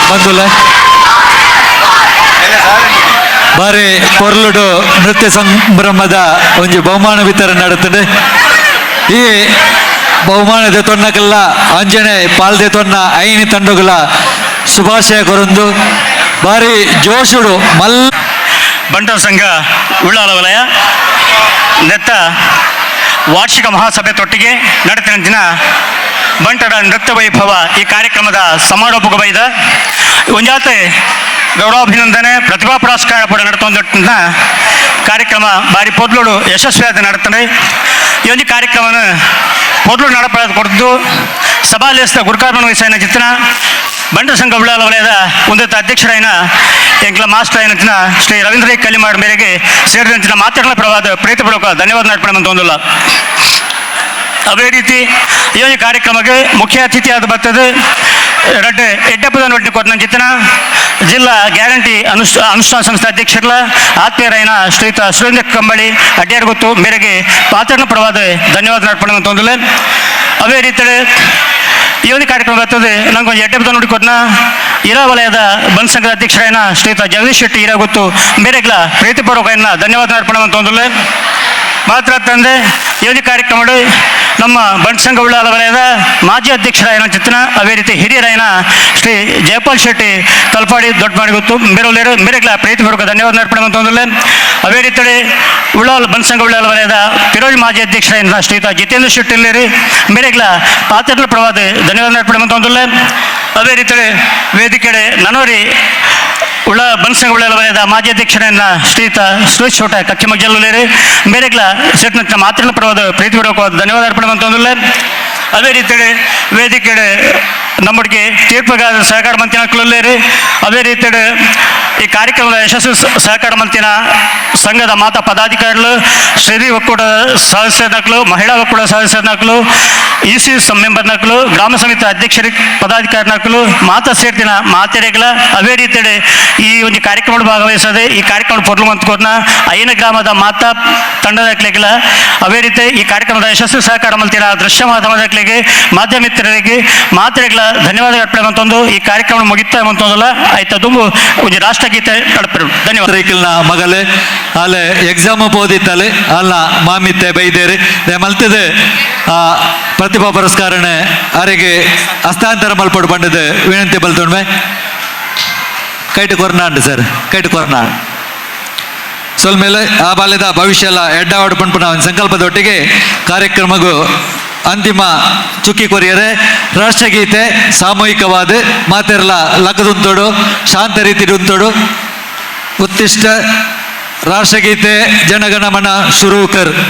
ಬಂಧುಲೆ ಬಾರಿ ಪೊರ್ಲುಡು ನೃತ್ಯ ಸಂಭ್ರಮದ ಒಂಜಿ ಬಹುಮಾನ ವಿತರಣೆ ನಡತದೆ ಈ ಬಹುಮಾನದ ತೊನ್ನಕಲ್ಲ ಅಂಜನೆ ಪಾಲ್ದೆ ತೊನ್ನ ಐನಿ ತಂಡಗಳ ಶುಭಾಶಯ ಕೊರೊಂದು ಬಾರಿ ಜೋಶುಡು ಬಂಟರ ಸಂಘ ಉಳ್ಳಾಲ ವಲಯ ನೆತ್ತ ವಾರ್ಷಿಕ ಮಹಾಸಭೆ ತೊಟ್ಟಿಗೆ ನಡೆತಿನ ಬಂಟರ ನೃತ್ಯ ವೈಭವ ಈ ಕಾರ್ಯಕ್ರಮದ ಸಮಾರೋಪಕ ಬೈದ ಒಂಜಾತೆ ಗೌರವಾಭಿನಂದನೆ ಪ್ರತಿಭಾ ಪುರಸ್ಕಾರ ಕೂಡ ನಡ್ತೊಂದಿನ ಕಾರ್ಯಕ್ರಮ ಬಾರಿ ಪೊದ್ಲುಡು ಯಶಸ್ವಿಯಾದ ನಡ್ತಾನೆ ಈ ಒಂದು ಕಾರ್ಯಕ್ರಮನ ಪೊದ್ಲು ನಡಪಡ ಕೊಡ್ದು ಸಭಾಲೇಸ್ತ ಗುರುಕಾರ್ಮಣ ವಯಸ್ಸಿನ ಚಿತ್ರಣ ಬಂಟರ ಸಂಘ ಉಳ್ಳಾಲ ವಲಯದ ಉನ್ನತ ಅಧ್ಯಕ್ಷರಾಯಿನ ಎಂಕ್ಲ ಮಾಸ್ಟರ್ అయిన ಶ್ರೀ ರವೀಂದ್ರ ಕಲಿಮಾಡ್ ಮೇರೆಗೆ ಸೇರಿದಂಚಿನ ಮಾತುಗಳ ಪರವಾದ ಪ್ರೀತಿಪೂರ್ವಕ ಧನ್ಯವಾದ ನಡ್ಪಣೆ ಹೊಂದಿಲ್ಲ ಅದೇ ರೀತಿ ಈ ಒಂದು ಕಾರ್ಯಕ್ರಮಕ್ಕೆ ಮುಖ್ಯ ಅತಿಥಿಯಾದ ಬರ್ತದೆ ರಡ್ಡೆ ಎಡ್ಡಪ್ಪದ ನೊಟ್ಟಿನ ಕೊಟ್ಟ ಚಿತ್ರಣ ಜಿಲ್ಲಾ ಗ್ಯಾರಂಟಿ ಅನುಷ್ಠಾನ ಸಂಸ್ಥೆ ಅಧ್ಯಕ್ಷರ ಆತ್ಮೀಯರಾಯಿನ ಶ್ರೀಯುತ ಸುರೇಂದ್ರ ಕಂಬಳಿ ಅಡ್ಯಾರ್ ಗೊತ್ತು ಮೇರೆಗೆ ಪಾತ್ರನ ಪರವಾದ ಧನ್ಯವಾದ ನಡ್ಪಣೆ ಹೊಂದಿಲ್ಲ ಅದೇ ರೀತಿ ಈ ಒಂದು ಕಾರ್ಯಕ್ರಮ ಬರ್ತದೆ ನಂಗೊಂದು ಎಡ್ಡಪ್ಪದ ನೋಡಿ ಕೊಟ್ಟ ಇರಾ ವಲಯದ ಬಂದ್ ಸಂಘದ ಅಧ್ಯಕ್ಷರಾಯಿನ ಶ್ರೀಯುತ ಜಗದೀಶ್ ಶೆಟ್ಟಿ ಇರಾ ಗೊತ್ತು ಮೇರೆಗ್ಲ ಪ್ರೀತಿಪೂರ್ವಕ ಧನ್ಯವಾದ ನಡ್ಪಣೆ ಹೊಂದಿಲ್ಲ ಮಾತ್ರ ತಂದೆ ಈ ಒಂದು ಕಾರ್ಯಕ್ರಮ ನಮ್ಮ ಬಂಟ್ ಸಂಘ ಉಳ್ಳಾಲ ವಲಯದ ಮಾಜಿ ಅಧ್ಯಕ್ಷರಾಯನ ಚಿತ್ರಣ ಅದೇ ರೀತಿ ಹಿರಿಯರಾಯನ ಶ್ರೀ ಜಯಪಾಲ್ ಶೆಟ್ಟಿ ತಲಪಾಡಿ ದೊಡ್ಡ ಮಾಡಿ ಗೊತ್ತು ಬೇರೆಯವರು ಮೇರೆಗ್ಲ ಪ್ರೀತಿಪೂರ್ವಕ ಧನ್ಯವಾದ ನಡ್ಪಣೆ ಹೊಂದಿಲ್ಲ ಅದೇ ರೀತಿ ಉಳ್ಳಾಲ ಬಂಟ್ ಸಂಘ ಉಳ್ಳಾಲ ವಲಯದ ಪಿರೋಜ್ ಮಾಜಿ ಅಧ್ಯಕ್ಷರಾಯನ ಶ್ರೀಯುತ ಜಿತೇಂದ್ರ ಶೆಟ್ಟಿ ಇಲ್ಲೇರಿ ಮೇರೆಗ್ಲ ಪಾತ್ರಗಳ ಪ್ರವಾದ ಧನ್ಯವಾದ ನಡ್ಪಣೆ ಹೊಂದಿಲ್ಲ ಅದೇ ರೀತಿ ವೇದಿಕೆ ನನವರಿ ಉಳ್ಳ ಬಂದ್ ಸಂಘ ಉಳ್ಳಾಲ ವಲಯದ ಮಾಜಿ ಅಧ್ಯಕ್ಷರನ್ನ ಶ್ರೀಯುತ ಸುರೇಶ್ ಚೋಟ ಕಚ್ಚಮಗ್ಜಲ್ಲೇರಿ ಮೇರೆಗ್ಲ ಸೇರಿದಂಥ ಮಾತೃಗಳ ಪರವಾದ ಪ್ರೀತಿಪೂರ್ವಕವಾದ ಧನ್ಯವಾದ ಅರ್ಪಣೆ ಹೊಂದಿಲ್ಲ ಅದೇ ರೀತಿ ವೇದಿಕೆ ನಮ್ಮೊಟ್ಟಿಗೆ ತೀರ್ಪುಗಾರ ಸಹಕಾರ ಮಂತ್ರಿನ ಕುಲಲ್ಲೇರಿ ಅದೇ ರೀತಿ ಈ ಕಾರ್ಯಕ್ರಮದ ಯಶಸ್ವಿ ಸಹಕಾರ ಮಂತ್ರಿನ ಸಂಘದ ಮಾತಾ ಪದಾಧಿಕಾರಿಗಳು ಶ್ರೀ ಒಕ್ಕೂಟ ಸದಸ್ಯರನಕ್ಕಲು ಮಹಿಳಾ ಒಕ್ಕೂಟ ಸದಸ್ಯರನಕ್ಕಲು ಇಸಿ ಮೆಂಬರ್ನಕ್ಕಲು ಗ್ರಾಮ ಸಮಿತಿ ಅಧ್ಯಕ್ಷರ ಪದಾಧಿಕಾರಿನಕ್ಕಲು ಮಾತಾ ಸೇರ್ತಿನ ಮಾತೆರೆಗಳ ಅದೇ ರೀತಿ ಈ ಒಂದು ಕಾರ್ಯಕ್ರಮ ಭಾಗವಹಿಸದೆ ಈ ಕಾರ್ಯಕ್ರಮ ಪೊರ್ಲು ಮಂತ್ಕೋರ್ನ ಐನ ಗ್ರಾಮದ ಮಾತಾ ತಂಡದಕ್ಲೆಗಳ ಅದೇ ರೀತಿ ಈ ಕಾರ್ಯಕ್ರಮದ ಯಶಸ್ವಿ ಸಹಕಾರ ಮಂತ್ರಿನ ದೃಶ್ಯ ಮಾಧ್ಯಮಕ್ಕೆ ಮಾಧ್ಯಮಿತರಿಗೆ ಮಾತ್ರೆಗಳ ಧನ್ಯವಾದ ಅರ್ಪಣೆ ಅಂತಂದು ಈ ಕಾರ್ಯಕ್ರಮ ಮುಗಿತಾ ಅಂತಂದಲ್ಲ ಆಯ್ತಾ ದುಂಬು ಒಂದು ರಾಷ್ಟ್ರಗೀತೆ ನಡಪರು ಧನ್ಯವಾದ. ಸೈಕಲ್ನ ಮಗಲೆ ಅಲ್ಲೇ ಎಕ್ಸಾಮ್ ಓದಿತ್ತಲೆ ಅಲ್ಲ ಮಾಮಿತ್ತೆ ಬೈದೇರಿ ಮಲ್ತದೆ ಪ್ರತಿಭಾ ಪುರಸ್ಕಾರನೆ ಅವರಿಗೆ ಹಸ್ತಾಂತರ ಮಲ್ಪಡು ಬಂಡದ ವಿನಂತಿ ಬಲ್ತೊಂಡ್ಮೆ ಕೈಟ್ ಕೊರ್ನಾಂಡ್ ಸರ್ ಕೈಟ್ ಕೊರ್ನಾಂಡ್ ಸೊಲ್ಮೇಲೆ ಆ ಬಾಲ್ಯದ ಭವಿಷ್ಯ ಎಲ್ಲ ಎಡ್ಡ ಪಂಪನ ಸಂಕಲ್ಪದೊಟ್ಟಿಗೆ ಕಾರ್ಯಕ್ರಮಗೂ ಅಂತಿಮ ಚುಕ್ಕಿ ಕೊರಿಯರೆ ರಾಷ್ಟ್ರಗೀತೆ ಸಾಮೂಹಿಕವಾದ ಮಾತೆರ್ಲ ಲಕ್ಕದುಂತೋಡು ಶಾಂತ ರೀತಿ ಉಂತೋಡು ಉತ್ತಿಷ್ಟ ರಾಷ್ಟ್ರಗೀತೆ ಜನಗಣಮನ ಶುರೂಕರ್